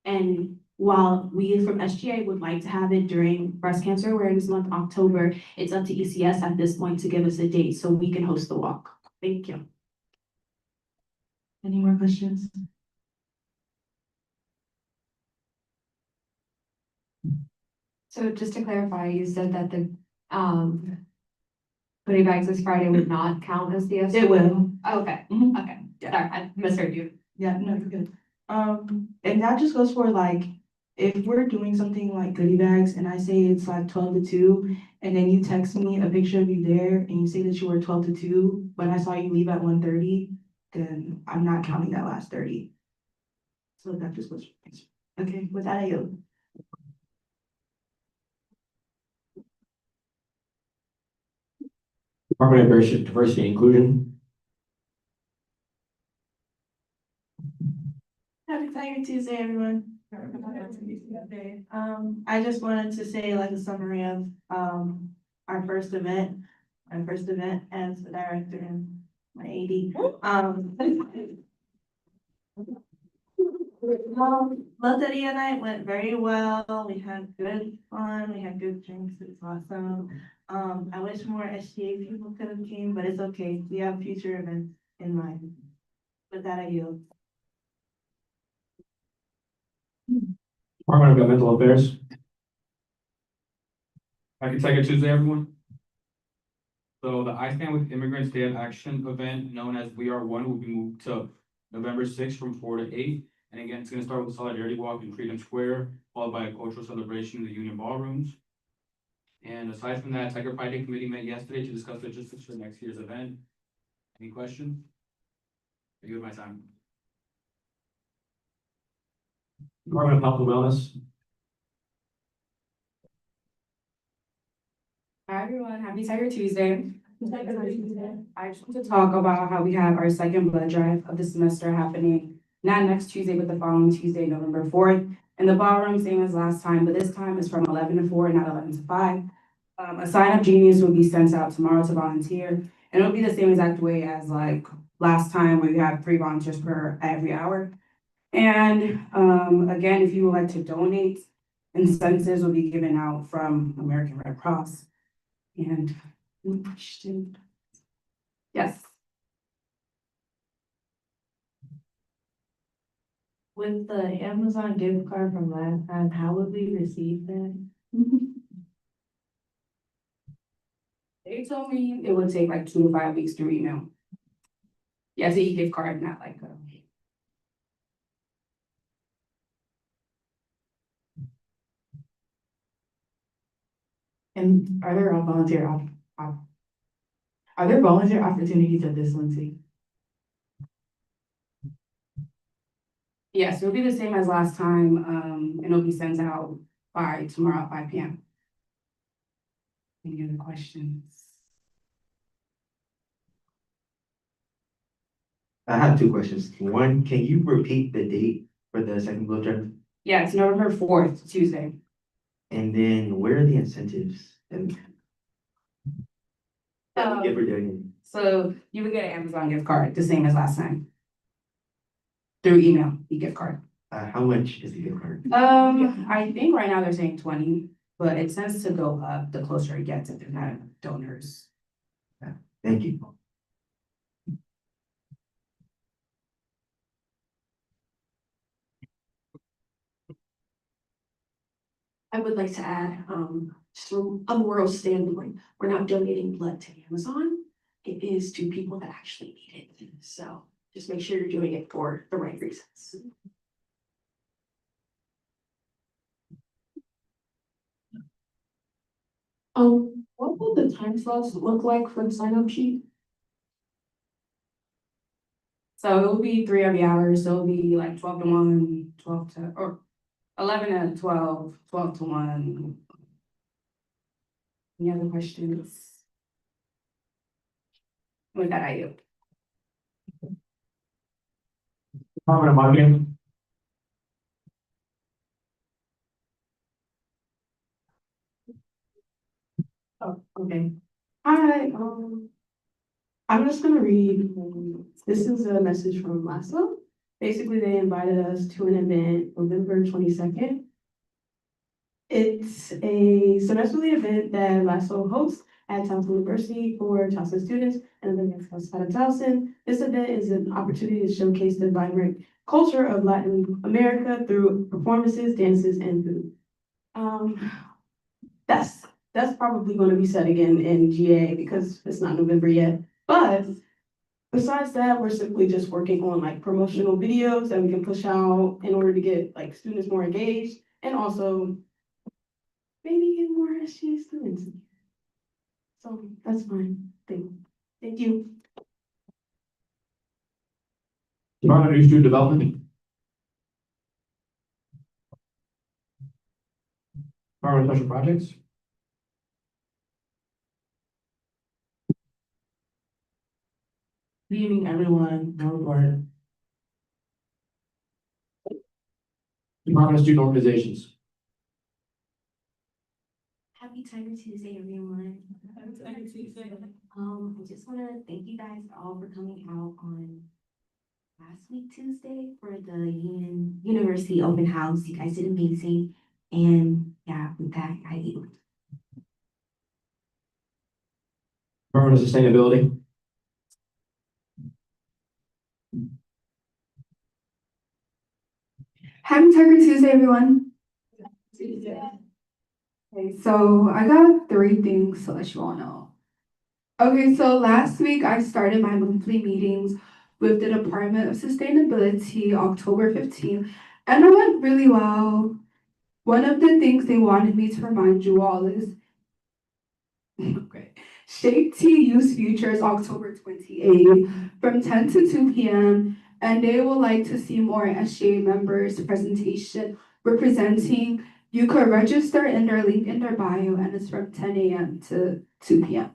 S4: And while we from SGA would like to have it during Breast Cancer Awareness Month, October, it's up to ECS at this point to give us a date so we can host the walk. Thank you. Any more questions?
S8: So just to clarify, you said that the goodie bags this Friday would not count as the SG?
S4: It will.
S8: Oh, okay,
S4: Mhm.
S8: okay,
S4: Yeah.
S8: sorry, I misheard you.
S4: Yeah, no, you're good. And that just goes for like, if we're doing something like goodie bags and I say it's like 12 to 2, and then you text me a picture of you there and you say that you were 12 to 2, but I saw you leave at 1:30, then I'm not counting that last 30. So that just goes. Okay, with that, I yield.
S6: Department of Diversity and Inclusion.
S4: Happy Tiger Tuesday, everyone. I just wanted to say like a summary of our first event, my first event as the director and my AD.
S7: Love Lydia night went very well. We had good fun. We had good drinks. It was awesome. I wish more SGA people could have came, but it's okay. We have future events in mind. With that, I yield.
S6: Department of Governmental Affairs.
S2: Happy Tiger Tuesday, everyone. So the I Stand With Immigrants Day of Action event known as We Are One will be moved to November 6th from 4 to 8. And again, it's gonna start with a solidarity walk in Freedom Square, followed by a cultural celebration in the Union Ballrooms. And aside from that, Tiger Pride Day Committee met yesterday to discuss logistics for next year's event. Any questions? Are you with my time?
S6: Department of Health and Wellness.
S13: Hi everyone, happy Tiger Tuesday. I just want to talk about how we have our second blood drive of the semester happening, not next Tuesday, but the following Tuesday, November 4th. In the ballroom, same as last time, but this time it's from 11 to 4, not 11 to 5. A sign-up genius will be sent out tomorrow to volunteer, and it'll be the same exact way as like last time where you have 3 volunteers per every hour. And again, if you would like to donate, incentives will be given out from American Red Cross. And question. Yes.
S7: With the Amazon gift card from last time, how would we receive that?
S13: They told me it would take like 2 to 5 weeks through email. Yeah, it's an e-gift card, not like a.
S7: And are there volunteer opportunities at this one too?
S13: Yes, it'll be the same as last time, and it'll be sent out by tomorrow at 5 p.m. Any other questions?
S6: I have 2 questions. One, can you repeat the date for the second blood drive?
S13: Yeah, it's November 4th, Tuesday.
S6: And then where are the incentives? And
S13: Um,
S6: if we're doing
S13: So you would get an Amazon gift card, the same as last time. Through email, e-gift card.
S6: how much is the gift card?
S13: I think right now they're saying 20, but it tends to go up the closer it gets if there's not enough donors.
S6: Thank you.
S4: I would like to add, just from a moral standpoint, we're not donating blood to Amazon. It is to people that actually need it. So just make sure you're doing it for the right reasons. What will the time slots look like for the sign-up sheet?
S13: So it'll be 3 every hour, so it'll be like 12 to 1, 12 to, or 11 to 12, 12 to 1. Any other questions? With that, I yield.
S6: Department of Marketing.
S12: Oh, okay. Hi, I'm just gonna read, this is a message from LASSO. Basically, they invited us to an event November 22nd. It's a semesterly event that LASSO hosts at Towson University for Towson students and events outside of Towson. This event is an opportunity to showcase the vibrant culture of Latin America through performances, dances, and food. That's probably going to be said again in GA because it's not November yet. But besides that, we're simply just working on like promotional videos that we can push out in order to get like students more engaged and also maybe get more SGA students. So that's fine. Thank you.
S6: Department of Youth Student Development. Department of Special Projects.
S7: Good evening, everyone. No report.
S6: Department of Student Organizations.
S4: Happy Tiger Tuesday, everyone. I just want to thank you guys all for coming out on last week Tuesday for the University Open House. You guys did amazing. And yeah, with that, I yield.
S6: Environmental sustainability.
S14: Happy Tiger Tuesday, everyone. Okay, so I got 3 things to let you all know. Okay, so last week I started my monthly meetings with the Department of Sustainability October 15th, and it went really well. One of the things they wanted me to remind you all is okay. Shape T Youth Futures October 28th from 10 to 2 p.m. and they would like to see more SGA members presentation representing. You could register in their link in their bio and it's from 10 a.m. to 2 p.m.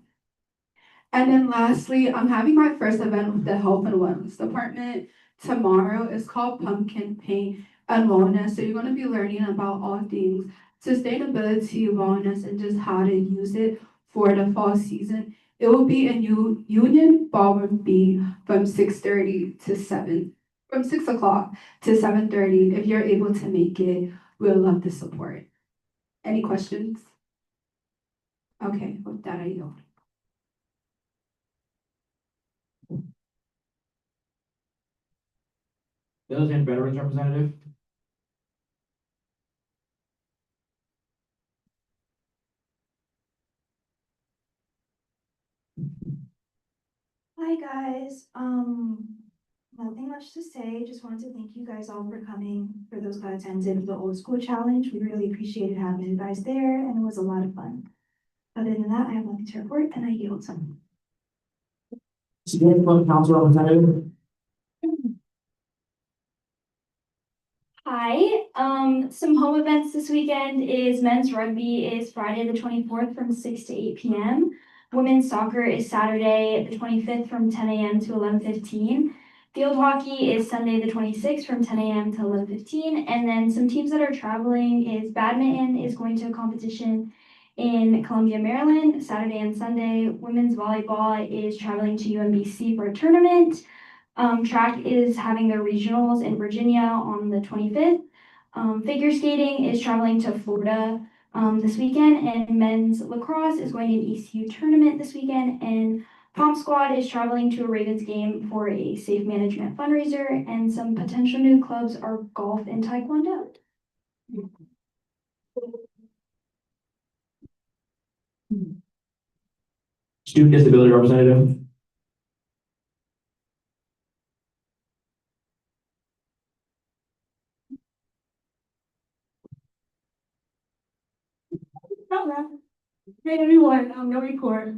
S14: And then lastly, I'm having my first event with the Health and Wellness Department tomorrow. It's called Pumpkin Paint and Wellness. So you're going to be learning about all things sustainability, wellness, and just how to use it for the fall season. It will be in Union Ballroom B from 6:30 to 7, from 6 o'clock to 7:30. If you're able to make it, we'll love the support. Any questions? Okay, with that, I yield.
S6: Village and Veterans Representative.
S15: Hi guys, nothing much to say, just wanted to thank you guys all for coming, for those that attended the old school challenge, we really appreciated having you guys there, and it was a lot of fun. Other than that, I have nothing to report, and I yield some.
S6: Student Council Representative.
S16: Hi, some home events this weekend is men's rugby is Friday the 24th from 6 to 8 p.m. Women's soccer is Saturday the 25th from 10 a.m. to 11:15. Field hockey is Sunday the 26th from 10 a.m. to 11:15. And then some teams that are traveling is badminton is going to a competition in Columbia, Maryland, Saturday and Sunday. Women's volleyball is traveling to UMBC for a tournament. Track is having their regionals in Virginia on the 25th. Figure skating is traveling to Florida this weekend, and men's lacrosse is going to an ECU tournament this weekend, and Pom Squad is traveling to a Ravens game for a safe management fundraiser, and some potential new clubs are golf and taekwondo.
S6: Student Disability Representative.
S5: Hey everyone, no report.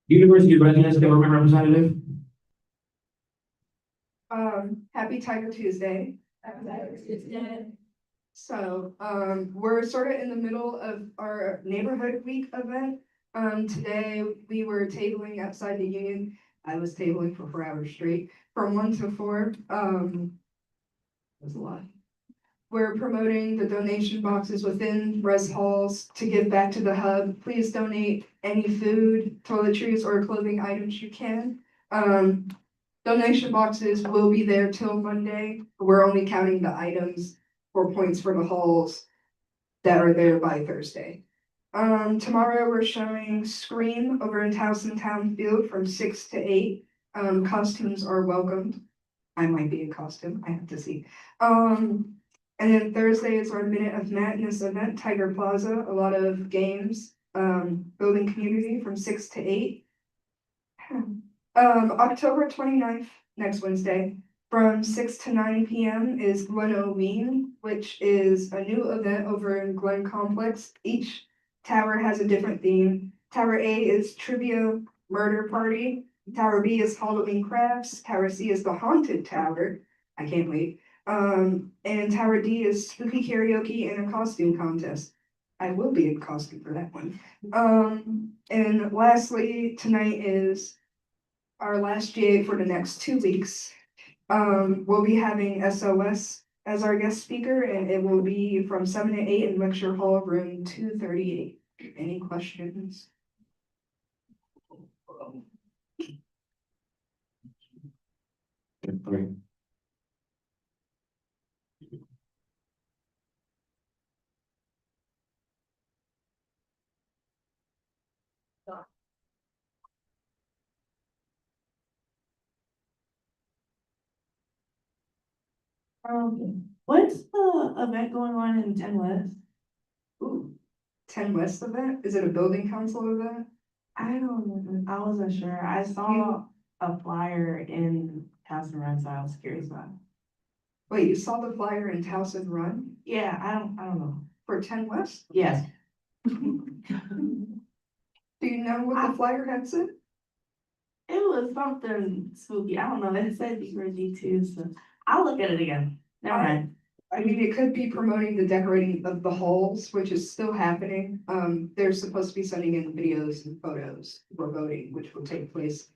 S6: University Residence Government Representative.
S14: Happy Tiger Tuesday. So, we're sort of in the middle of our neighborhood week event. Today we were tabling outside the union. I was tabling for 4 hours straight, from 1 to 4. There's a lot. We're promoting the donation boxes within res halls to give back to the hub. Please donate any food, toiletries, or clothing items you can. Donation boxes will be there till Monday. We're only counting the items for points for the halls that are there by Thursday. Tomorrow we're showing Scream over in Towson Town Field from 6 to 8. Costumes are welcomed. I might be in costume, I have to see. And then Thursday is our Minute of Madness event, Tiger Plaza, a lot of games, building community from 6 to 8. October 29th, next Wednesday, from 6 to 9 p.m. is Glen-O-Ween, which is a new event over in Glen Complex. Each tower has a different theme. Tower A is Trivia Murder Party. Tower B is Halloween Crafts. Tower C is the Haunted Tower. I can't wait. And Tower D is Spooky Karaoke and a costume contest. I will be in costume for that one. And lastly, tonight is our last GA for the next 2 weeks. We'll be having SOS as our guest speaker, and it will be from 7 to 8 in lecture hall room 238. Any questions?
S6: Three.
S13: What's the event going on in Ten West?
S14: Ooh, 10 West event? Is it a building council event?
S13: I don't know, I wasn't sure, I saw a flyer in Castle Run, so I was curious about it.
S14: Wait, you saw the flyer in Towson Run
S13: Yeah, I don't know.
S14: for 10 West?
S13: Yes.
S14: Do you know what the flyer had said?
S13: It was something spooky, I don't know, it said G too, so I'll look at it again. Never mind.
S14: I mean, it could be promoting the decorating of the halls, which is still happening. They're supposed to be sending in videos and photos for voting, which will take place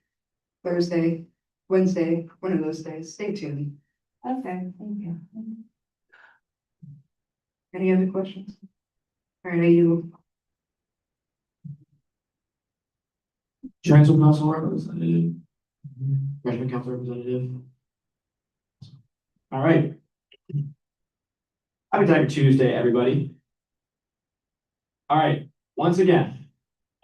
S14: Thursday, Wednesday, one of those days. Stay tuned.
S13: Okay, thank you.
S14: Any other questions? All right, you.
S6: Council representative. Freshman council representative. All right. Happy Tiger Tuesday, everybody. All right, once again,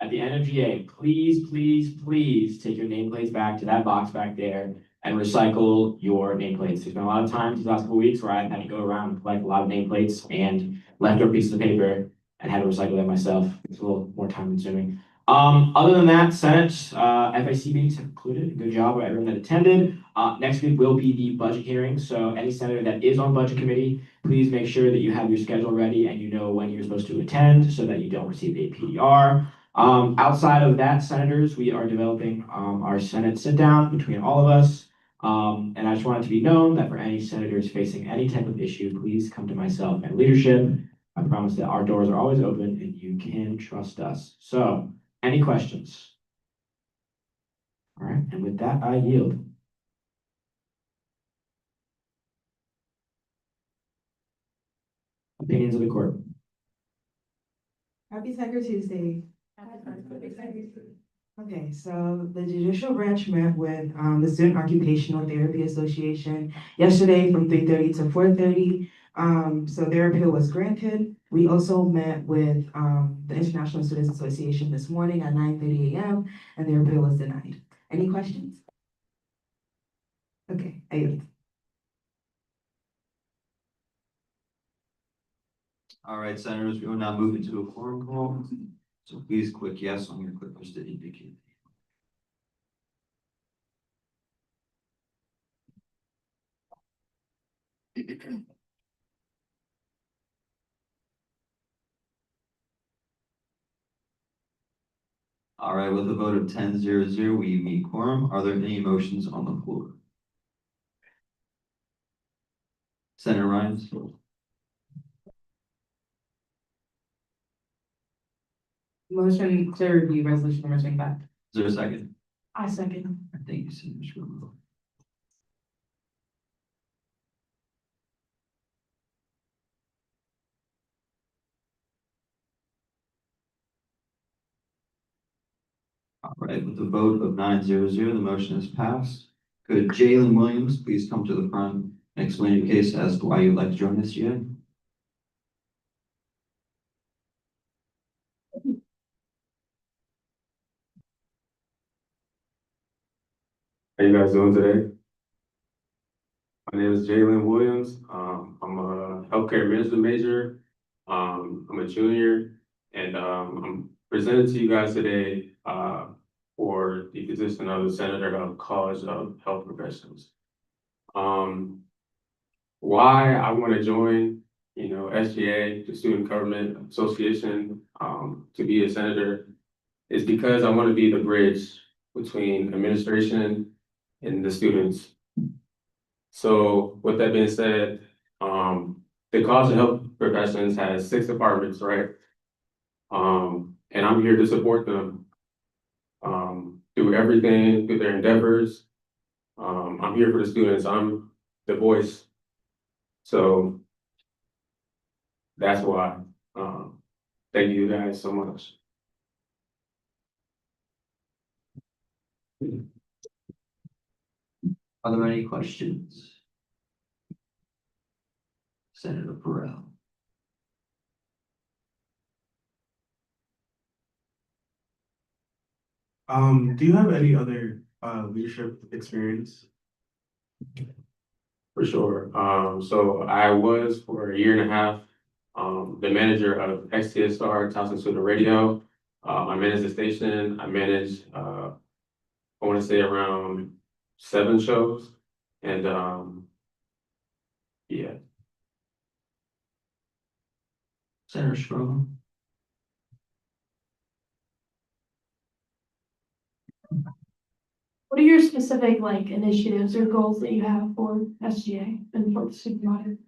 S6: at the end of GA, please, please, please take your nameplates back to that box back there and recycle your nameplates. There's been a lot of times these last couple weeks where I've had to go around and collect a lot of nameplates and leftover pieces of paper and had to recycle them myself. It's a little more time consuming. Other than that, Senate, FIC meetings have concluded. Good job by everyone that attended. Next week will be the budget hearing. So any senator that is on budget committee, please make sure that you have your schedule ready and you know when you're supposed to attend so that you don't receive a PDR. Outside of that, senators, we are developing our Senate sit down between all of us. And I just want it to be known that for any senators facing any type of issue, please come to myself and leadership. I promise that our doors are always open and you can trust us. So, any questions? All right, and with that, I yield. Opinions of the court.
S13: Happy Tiger Tuesday. Okay, so the judicial branch met with the Student Occupational Therapy Association yesterday from 3:30 to 4:30. So their appeal was granted. We also met with the International Students Association this morning at 9:30 a.m. and their appeal was denied. Any questions? Okay, I yield.
S9: All right, senators, we will now move into a quorum call. So please click yes on your clickers to indicate. All right, with a vote of 10-0-0, we meet quorum. Are there any motions on the floor? Senator Ryan?
S10: Motion to review resolution number 25.
S9: Is there a second?
S13: I second.
S9: Thank you, Senator Scribble. All right, with a vote of 9-0-0, the motion is passed. Could Jalen Williams please come to the front and explain your case as to why you'd like to join this GA?
S17: How you guys doing today? My name is Jalen Williams. I'm a healthcare management major. I'm a junior, and I'm presented to you guys today for the position of the Senator of College of Health Professionals. Why I want to join, SGA, the Student Government Association, to be a senator, is because I want to be the bridge between administration and the students. So with that being said, the College of Health Professions has 6 departments, right? And I'm here to support them through everything, through their endeavors. I'm here for the students. I'm the voice. So that's why. Thank you guys so much.
S9: Are there any questions? Senator Burrell.
S18: Do you have any other leadership experience?
S17: For sure. So I was for a year and a half, the manager of XTSR Towson Student Radio. I managed the station. I managed, I want to say around 7 shows. And, yeah.
S9: Senator Strobel.
S12: What are your specific like initiatives or goals that you have for SGA and for the supermarket?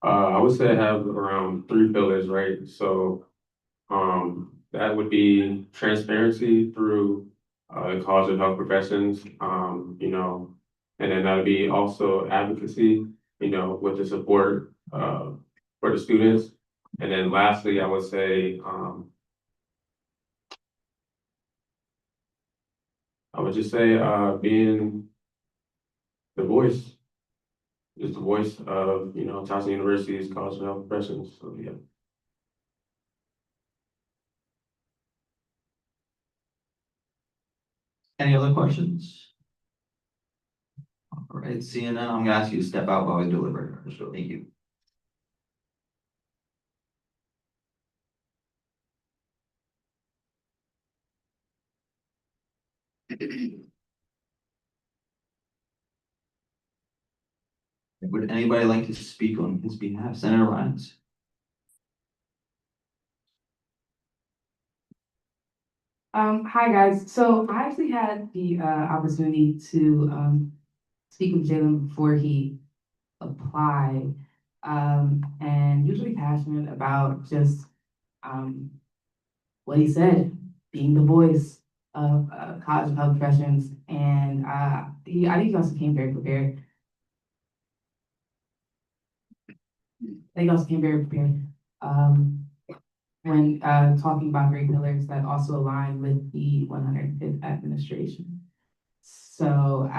S17: I would say I have around 3 pillars, right? So, that would be transparency through the College of Health Professions, and then that would be also advocacy, with the support for the students. And then lastly, I would say, I would just say being the voice, just the voice of, Towson University's College of Health Professions. So, yeah.
S9: Any other questions? All right, seeing none, I'm gonna ask you to step out while we deliberate. So thank you. Would anybody like to speak on his behalf? Senator Rhines?
S13: Hi guys. So I actually had the opportunity to speak with Jalen before he applied. And he was really passionate about just what he said, being the voice of College of Health Professions. And I think he also came very prepared. I think he also came very prepared. When talking about great pillars that also align with the 105th administration. So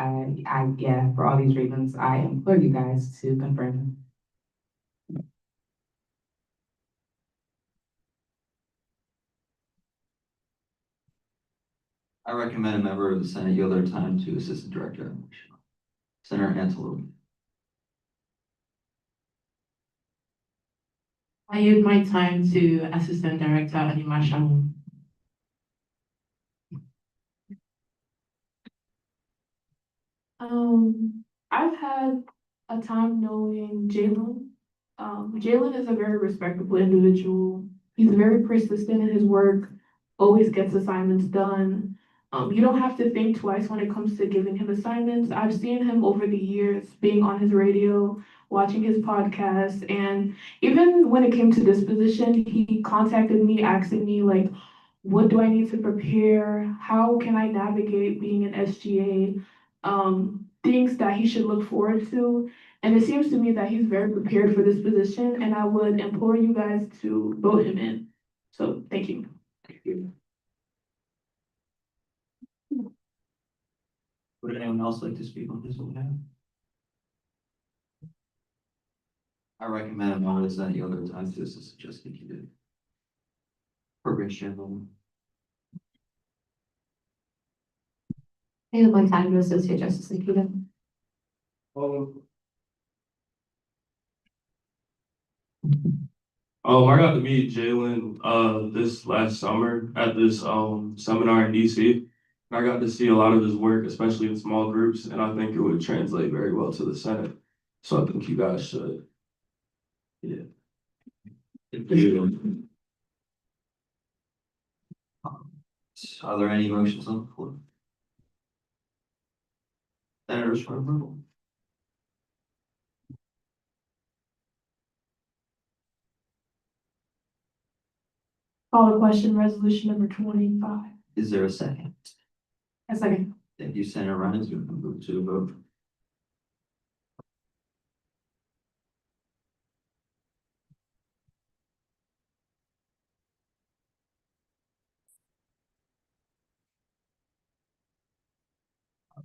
S13: yeah, for all these reasons, I implore you guys to confirm.
S9: I recommend a member of the Senate yield their time to Assistant Director. Senator Antelope.
S7: I use my time to Assistant Director Anima Shamu.
S12: I've had a time knowing Jalen. Jalen is a very respectable individual. He's very persistent in his work, always gets assignments done. You don't have to think twice when it comes to giving him assignments. I've seen him over the years being on his radio, watching his podcast, and even when it came to this position, he contacted me asking me like, what do I need to prepare? How can I navigate being an SGA? Things that he should look forward to. And it seems to me that he's very prepared for this position, and I would implore you guys to vote him in. So thank you.
S9: Thank you. Would anyone else like to speak on his behalf? I recommend a member of the Senate yield their time to Assistant Justice Nikita. Appropriate gentleman.
S8: I have my time to Associate Justice Nikita.
S18: I got to meet Jalen this last summer at this seminar in DC. I got to see a lot of his work, especially in small groups, and I think it would translate very well to the Senate. So I think you guys should. Yeah.
S9: Thank you. Are there any motions on the floor? Senator Schreiber.
S12: Call the question, resolution number 25.
S9: Is there a second?
S12: A second.
S9: Thank you, Senator Rhines. We can move to a vote.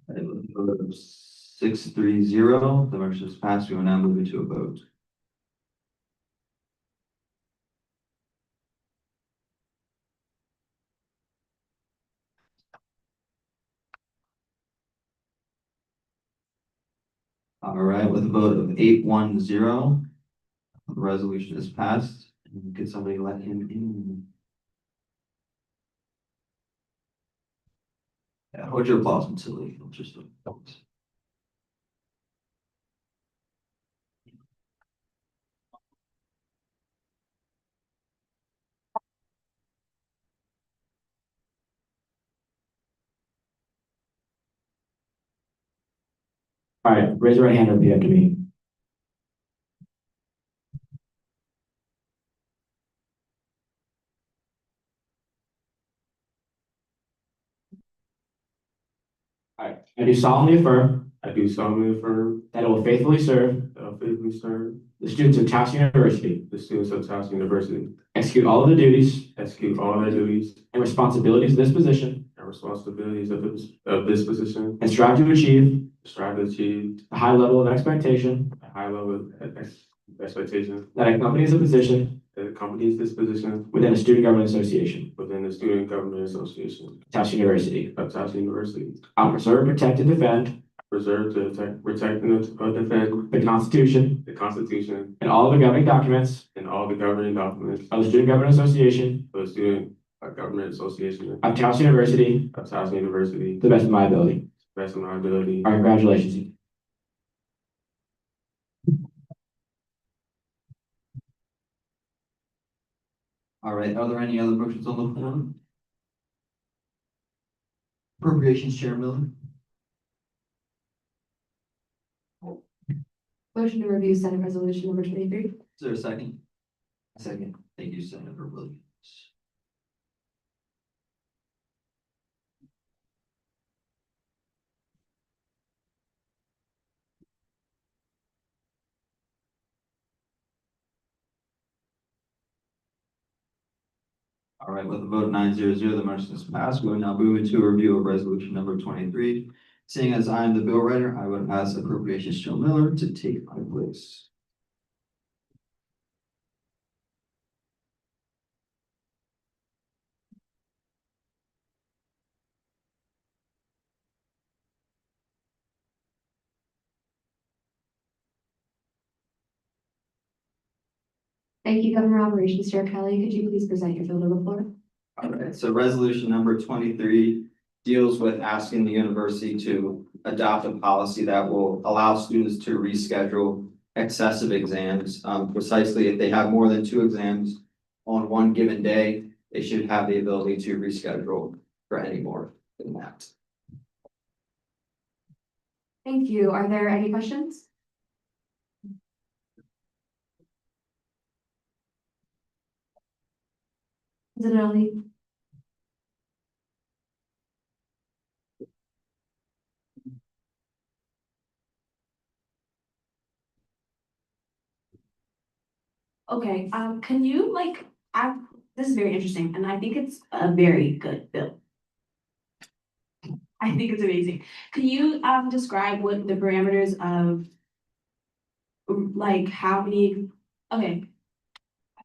S9: 6-3-0, the motion is passed. We will now move into a vote. All right, with a vote of 8-1-0, the resolution is passed. And could somebody let him in? Yeah, hold your applause until he filters the votes.
S6: All right, raise your right hand and repeat after me. All right, I do solemnly affirm
S17: I do solemnly affirm
S6: that I will faithfully serve
S17: that I will faithfully serve
S6: the students of Towson University,
S17: the students of Towson University,
S6: execute all of the duties
S17: execute all their duties
S6: and responsibilities of this position,
S17: and responsibilities of this position,
S6: and strive to achieve
S17: strive to achieve
S6: a high level of expectation
S17: a high level of expectation
S6: that accompanies the position
S17: that accompanies this position
S6: within a student government association,
S17: within the Student Government Association
S6: Towson University.
S17: of Towson University.
S6: I'll preserve, protect, and defend
S17: Preserve, to protect, and defend
S6: the Constitution
S17: the Constitution
S6: and all of the governing documents
S17: and all the governing documents
S6: of the Student Government Association
S17: of the Student Government Association
S6: of Towson University
S17: of Towson
S6: to
S17: University,
S6: the best of my ability.
S17: best of my ability.
S6: All right, congratulations.
S9: All right, are there any other motions on the floor? Appropriations, Chair Miller.
S8: Motion to review Senate Resolution number 23.
S9: Is there a second? Second. Thank you, Senator Williams. All right, with a vote 9-0-0, the motion is passed. We will now move into a review of resolution number 23. Seeing as I am the bill writer, I would ask Appropriations Joe Miller to take my place.
S8: Thank you, Governor Operations Chair Kelly. Could you please present your bill to the floor?
S9: All right, so resolution number 23 deals with asking the university to adopt a policy that will allow students to reschedule excessive exams. Precisely, if they have more than 2 exams on one given day, they should have the ability to reschedule for any more than that.
S8: Thank you. Are there any questions? Is it only?
S4: Okay, can you this is very interesting, and I think it's a very good bill. I think it's amazing. Can you describe what the parameters of how many, okay.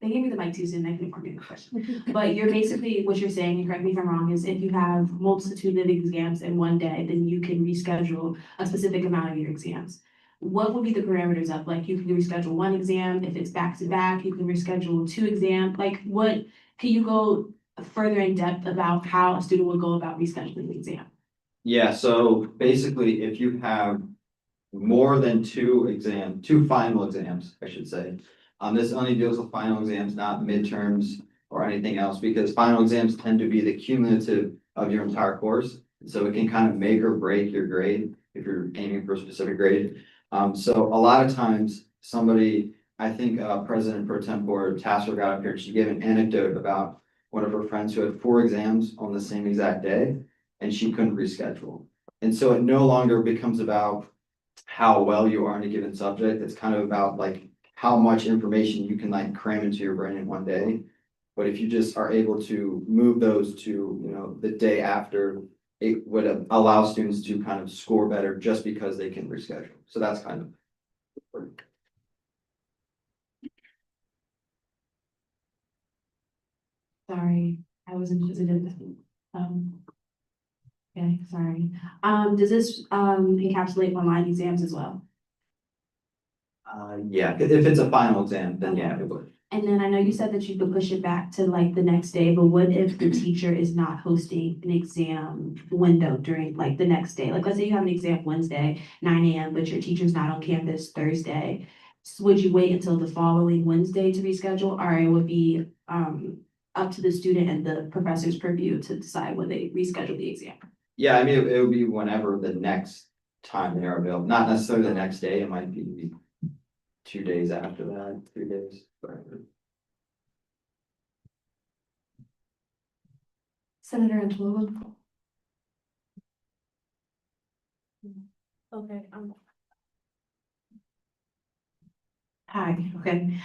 S4: They gave me the mic too soon, I couldn't formulate the question. But you're basically, what you're saying, and correct me if I'm wrong, is if you have multitude of exams in one day, then you can reschedule a specific amount of your exams. What would be the parameters of, you can reschedule 1 exam, if it's back to back, you can reschedule 2 exams, can you go further in depth about how a student would go about rescheduling the exam?
S9: Yeah, so basically, if you have more than 2 final exams, I should say. This only deals with final exams, not midterms or anything else, because final exams tend to be the cumulative of your entire course. So it can kind of make or break your grade if you're aiming for a specific grade. So a lot of times somebody, I think President Pro Tempore Tasker got up here, she gave an anecdote about one of her friends who had 4 exams on the same exact day and she couldn't reschedule. And so it no longer becomes about how well you are in a given subject. It's kind of about how much information you can cram into your brain in one day. But if you just are able to move those to, the day after it would allow students to kind of score better just because they can reschedule. So that's kind of.
S4: Sorry, I was interested in this. Okay, sorry. Does this encapsulate online exams as well?
S9: Yeah, if it's a final exam, then yeah, it would.
S4: And then I know you said that you could push it back to like the next day, but what if the teacher is not hosting an exam window during like the next day? Like, let's say you have an exam Wednesday, 9 a.m., but your teacher's not on campus Thursday. So would you wait until the following Wednesday to reschedule, or it would be up to the student and the professor's purview to decide when they reschedule the exam?
S9: Yeah, I mean, it would be whenever the next time they are available, not necessarily the next day, it might be 2 days after that, 3 days.
S8: Senator Antonucci.
S7: Okay, hi, okay.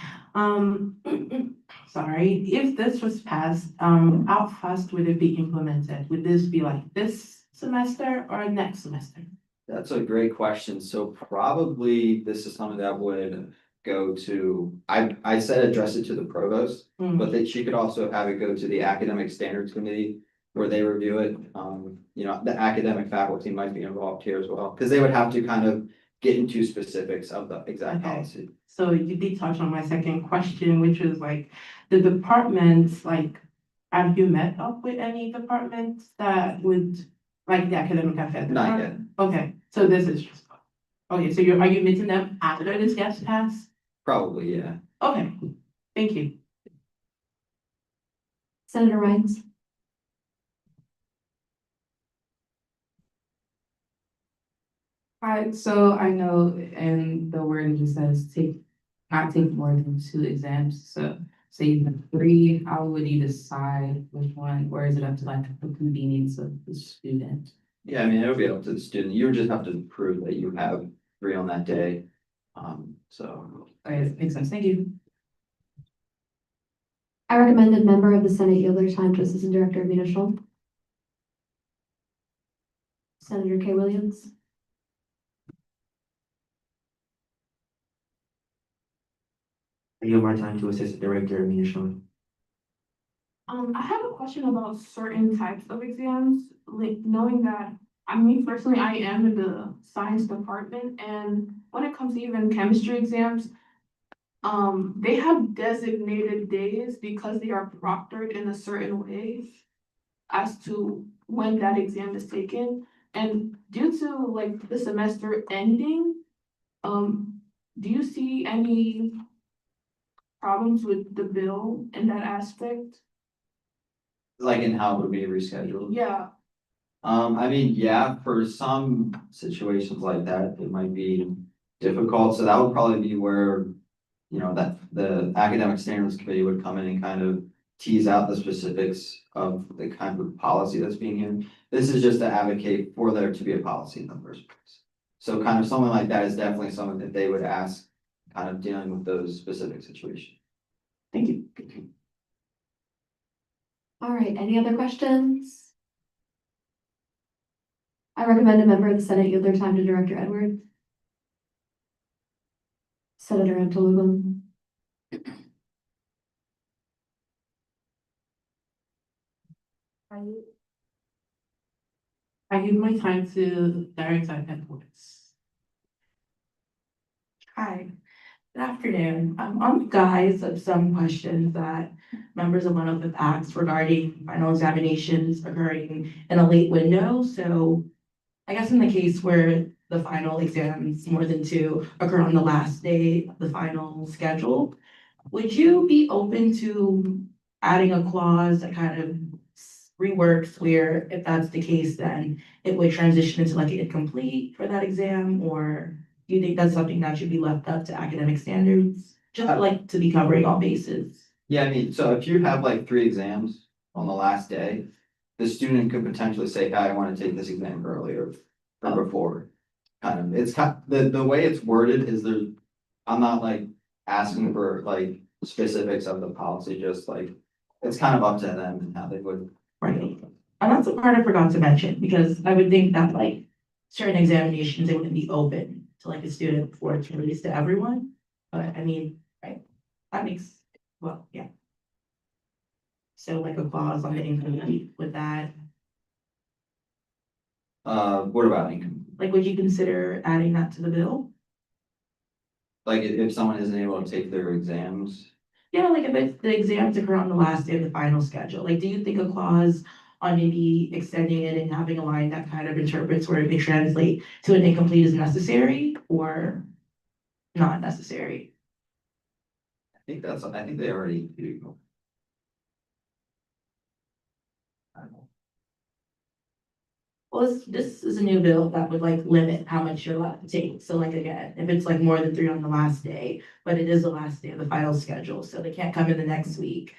S7: Sorry, if this was passed, how fast would it be implemented? Would this be like this semester or next semester?
S9: That's a great question. So probably this is something that would go to, I said address it to the provost, but that she could also have it go to the academic standards committee where they review it. You know, the academic faculty might be involved here as well, because they would have to kind of get into specifics of the exact policy.
S7: So you did touch on my second question, which was like, the departments, like, have you met up with any departments that would, like the academic affairs?
S9: Not yet.
S7: Okay, so this is just, okay, so are you meeting them after this gets passed?
S9: Probably, yeah.
S7: Okay, thank you.
S8: Senator Rines.
S10: Hi, so I know in the word it says not take more than 2 exams, so say you have 3, how would you decide which one, or is it up to like the convenience of the student?
S9: Yeah, I mean, it'll be up to the student. You would just have to prove that you have 3 on that day. So.
S10: Okay, makes sense, thank you.
S8: I recommended member of the Senate yield their time to Assistant Director Amina Schultz. Senator Kay Williams.
S19: I yield my time to Assistant Director Amina Schultz.
S12: I have a question about certain types of exams, like knowing that, I mean, personally, I am in the science department, and when it comes to even chemistry exams, they have designated days because they are proctored in a certain way as to when that exam is taken. And due to like the semester ending, do you see any problems with the bill in that aspect?
S9: Like in how it would be rescheduled?
S12: Yeah.
S9: I mean, yeah, for some situations like that, it might be difficult. So that would probably be where, you know, that the academic standards committee would come in and kind of tease out the specifics of the kind of policy that's being used. This is just to advocate for there to be a policy in the first place. So kind of something like that is definitely something that they would ask, kind of dealing with those specific situations.
S12: Thank you.
S8: All right, any other questions? I recommend a member of the Senate yield their time to Director Edwards. Senator Antonucci.
S7: I give my time to Director Edwards. Hi, good afternoon. I'm on the guise of some questions that members of one of the asked regarding final examinations occurring in a late window. So I guess in the case where the final exams, more than 2, occur on the last day of the final schedule, would you be open to adding a clause that kind of reworks where if that's the case, then it would transition into like an incomplete for that exam? Or do you think that's something that should be left up to academic standards? Just like to be covering all bases.
S9: Yeah, I mean, so if you have like 3 exams on the last day, the student could potentially say, I want to take this exam earlier or before. Kind of, it's kind the way it's worded is I'm not like asking for like specifics of the policy, just like it's kind of up to them and how they would.
S7: Right. And that's the part I forgot to mention, because I would think that like certain examinations, they wouldn't be open to like a student before it's released to everyone. But I mean, right, that makes, well, yeah. So like a clause on the income with that,
S9: What about income?
S7: like, would you consider adding that to the bill?
S9: Like, if someone isn't able to take their exams,
S7: Yeah, like if it's the exams occur on the last day of the final schedule, like, do you think a clause on maybe extending it and having a line that kind of interprets where it may translate to an incomplete is necessary or not necessary?
S9: I think they already do.
S7: Well, this is a new bill that would like limit how much you're allowed to take. So like again, if it's like more than 3 on the last day, but it is the last day of the final schedule, so they can't come in the next week.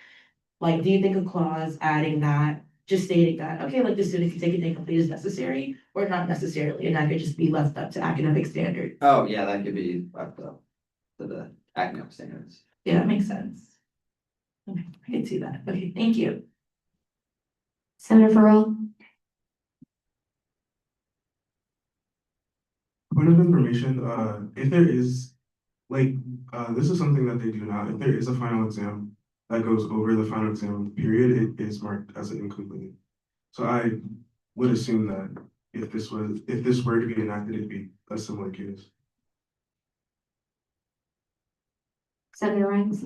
S7: Like, do you think a clause adding that, just stating that, okay, like the student can take it incomplete is necessary or not necessarily, and that could just be left up to academic standards?
S9: Oh, yeah, that could be left up to the academic standards.
S7: Yeah, that makes sense. Okay, I can see that. Okay, thank you.
S8: Senator Farrell.
S18: Point of information, if there is, like, this is something that they do now, if there is a final exam that goes over the final exam period, it is marked as an incomplete. So I would assume that if this were to be enacted, it'd be a similar case.
S8: Senator Rhines.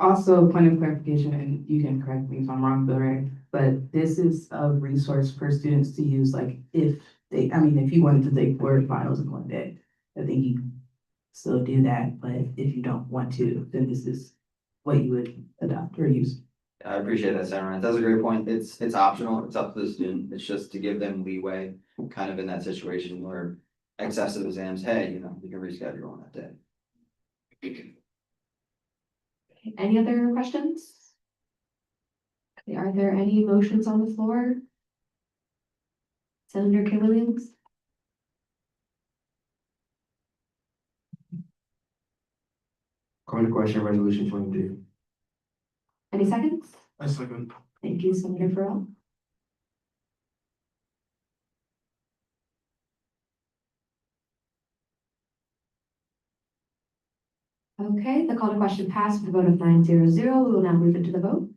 S10: Also, point of clarification, and you can correct me if I'm wrong, Bill, right? But this is a resource for students to use, like, if they, I mean, if you wanted to take 4 finals in one day, I think you can still do that, but if you don't want to, then this is what you would adopt or use.
S9: I appreciate that, Senator. That's a great point. It's optional. It's up to the student. It's just to give them leeway, kind of in that situation where excessive exams, hey, you can reschedule on that day.
S8: Any other questions? Okay, are there any motions on the floor? Senator Kim Williams?
S19: Calling the question, resolution 22.
S8: Any seconds?
S18: I second.
S8: Thank you, Senator Farrell. Okay, the call to question passed with a vote of 900. We will now move into the vote.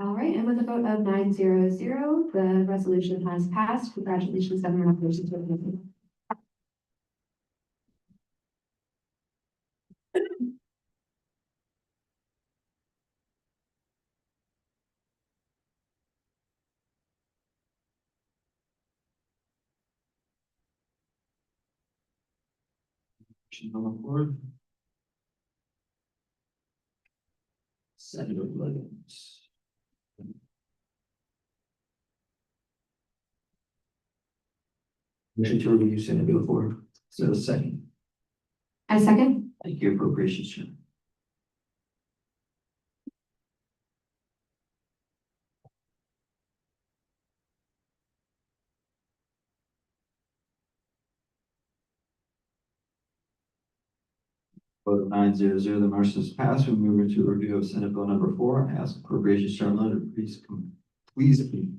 S8: All right, and with a vote of 900, the resolution has passed. Congratulations, Governor Operations.
S9: Motion on the floor. Senator Williams. Motion to review Senate Bill 4. So second.
S8: I second.
S9: Thank you, appropriations chair. Vote of 900, the motion is passed. We move into a review of Senate Bill number 4. I ask appropriations chair Leonard, please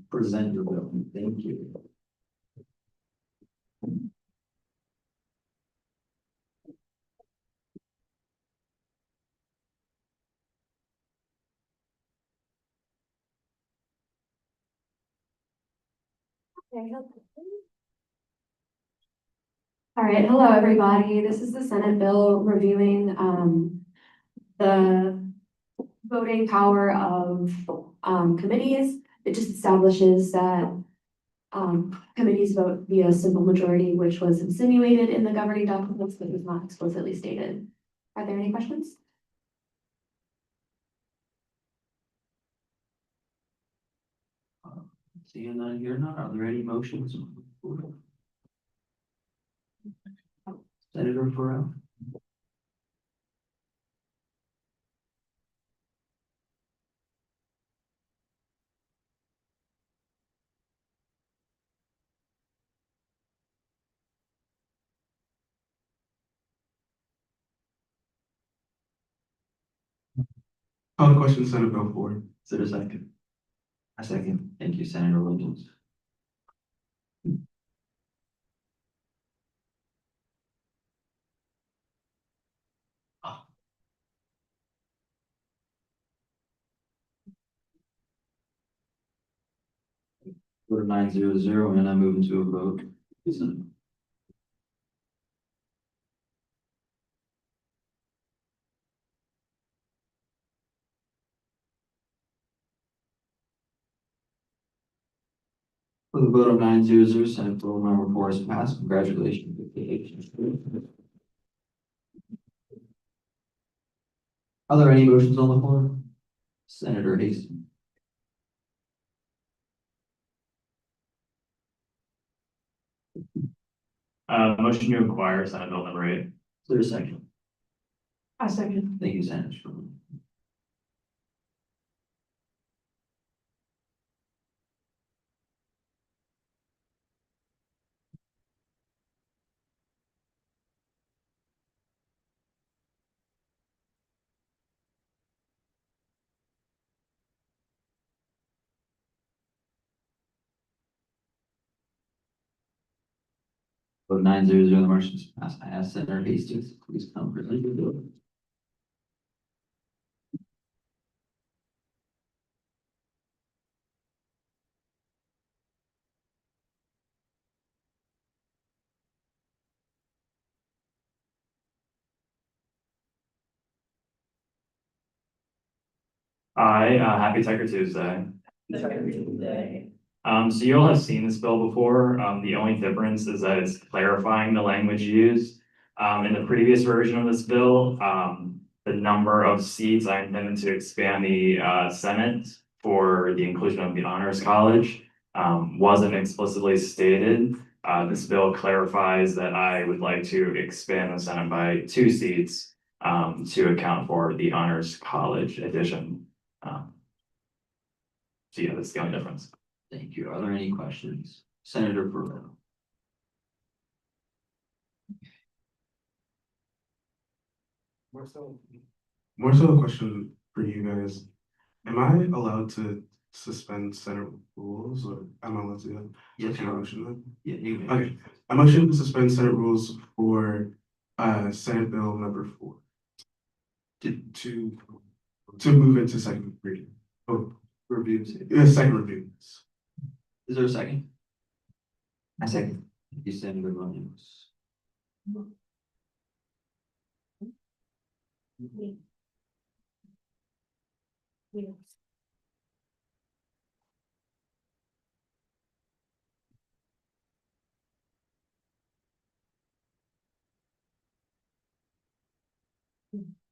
S9: present your bill. Thank you.
S8: All right, hello, everybody. This is the Senate bill reviewing the voting power of committees. It just establishes that committees vote via simple majority, which was insinuated in the governing documents, but was not explicitly stated. Are there any questions?
S9: Seeing none here, none. Are there any motions? Senator Farrell.
S18: Call the question, Senate Bill 4.
S9: Is there a second? A second. Thank you, Senator Williams. Vote of 900, and I move into a vote. With a vote of 900, Senate Bill number 4 is passed. Congratulations. Are there any motions on the floor? Senator Hastings.
S20: Motion to acquire Senate Bill number 8.
S9: Is there a second?
S5: A second.
S9: Thank you, Senator Sherman. Vote 900, the motion is passed. I ask Senator Hastings, please come present your bill.
S20: Hi, happy Tiger Tuesday. So you all have seen this bill before. The only difference is that it's clarifying the language used. In the previous version of this bill, the number of seats I intended to expand the Senate for the inclusion of the Honors College wasn't explicitly stated. This bill clarifies that I would like to expand the Senate by 2 seats to account for the Honors College addition. So yeah, that's the only difference.
S9: Thank you. Are there any questions? Senator Burrow.
S18: More so a question for you guys. Am I allowed to suspend Senate rules, or am I allowed to do that?
S9: Yes,
S18: Can I motion that?
S9: Yeah, you may.
S18: Okay, I motion to suspend Senate rules for Senate Bill number 4. To move into second reading. Oh,
S9: Review.
S18: second review.
S9: Is there a second? I second. Thank you, Senator Williams.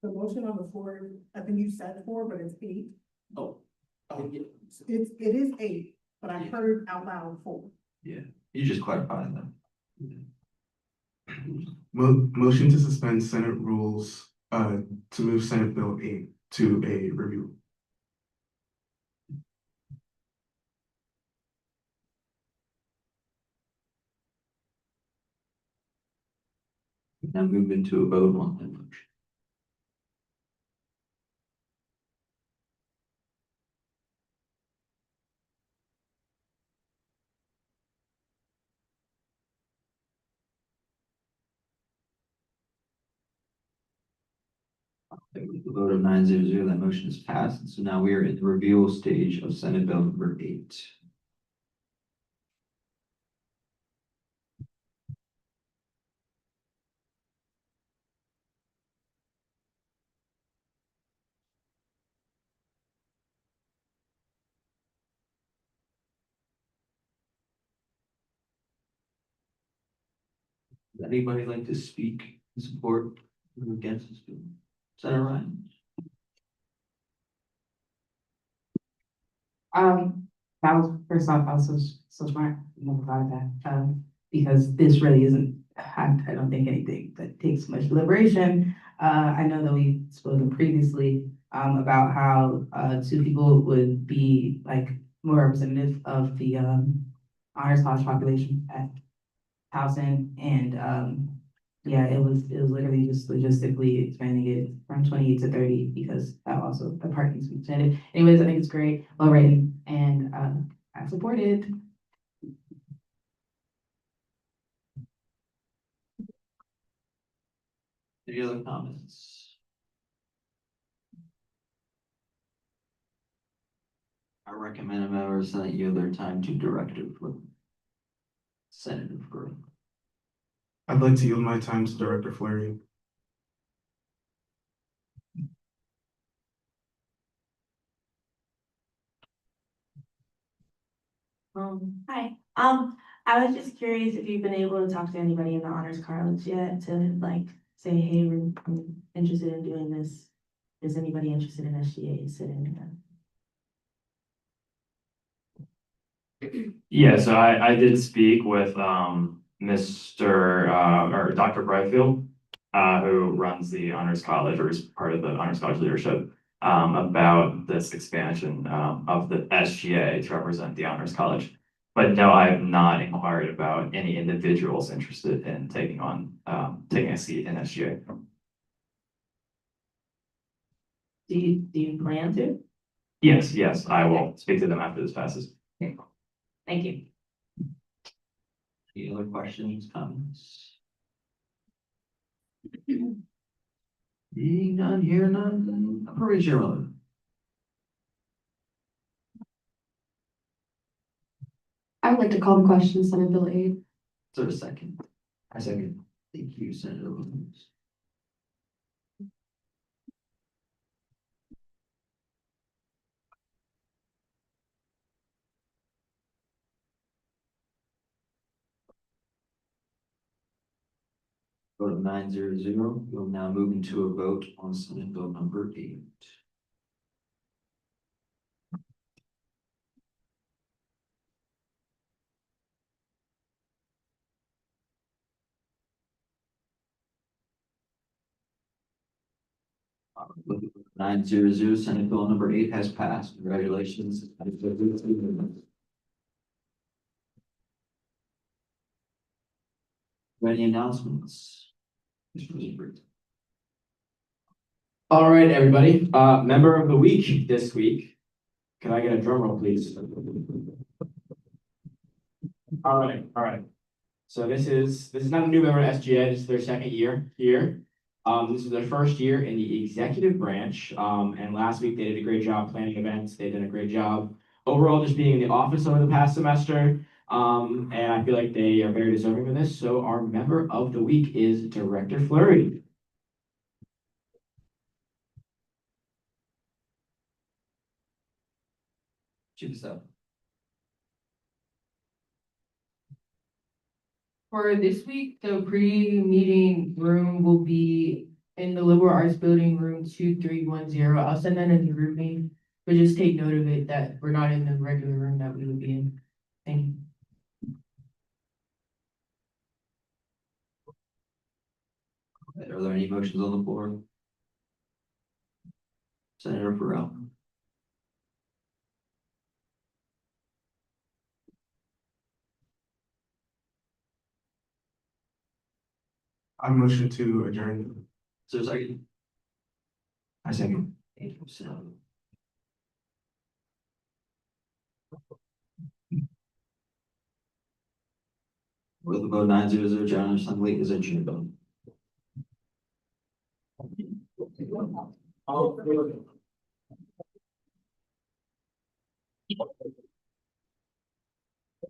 S11: The motion on the floor, I think you said 4, but it's 8.
S9: Oh.
S11: It is 8, but I heard out loud 4.
S9: Yeah, you just clarified that.
S18: Motion to suspend Senate rules, to move Senate Bill 8 to a review.
S9: Now move into a vote on that motion. With the vote of 900, that motion is passed. And so now we are in the review stage of Senate Bill number 8. Would anybody like to speak in support or against this bill? Senator Ryan?
S7: That was, first off, I was so smart, never thought of that, because this really isn't, I don't think anything that takes much deliberation. I know that we've spoken previously, about how, 2 people would be like more representative of the, honors college population at Towson and, yeah, it was literally just logistically expanding it from 28 to 30 because that also the parking was extended. Anyways, I think it's great, well written, and I support it.
S9: Any other comments? I recommend members that yield their time to Director Flynn. Senator Fleury.
S11: I'd like to yield my time to Director Fleury.
S21: Hi, I was just curious if you've been able to talk to anybody in the Honors College yet to like say, hey, I'm interested in doing this. Is anybody interested in SGA sitting
S20: Yeah, so I did speak with Mr. Or Dr. Brightfield, who runs the Honors College or is part of the Honors College leadership, about this expansion of the SGA to represent the Honors College. But no, I have not inquired about any individuals interested in taking a seat in SGA.
S21: Do you plan to?
S20: Yes, I will speak to them after this passes.
S21: Thank you.
S9: Any other questions, comments? Being none, here none, appropriate chairman.
S8: I would like to call the question, Senate Bill 8.
S9: Is there a second? I second. Thank you, Senator Williams. Vote of 900, we'll now move into a vote on Senate Bill number 8. Vote of 900, Senate Bill number 8 has passed. Congratulations. Any announcements? Mr. Liebert.
S6: All right, everybody, member of the week this week. Can I get a drum roll, please? All right. So this is not a new member of SGA, this is their second year here. This is their first year in the executive branch, and last week they did a great job planning events. They did a great job overall just being in the office over the past semester. And I feel like they are very deserving of this. So our member of the week is Director Fleury.
S9: Choose up.
S10: For this week, the pre-meeting room will be in the Liberal Arts Building, room 2310. I'll send that in the group name, but just take note of it that we're not in the regular room that we would be in. Thank you.
S9: Are there any motions on the floor? Senator Farrell.
S11: I motion to adjourn.
S9: Is there a second? I second. Thank you, Senator. With the vote 900, General Assembly is adjourned.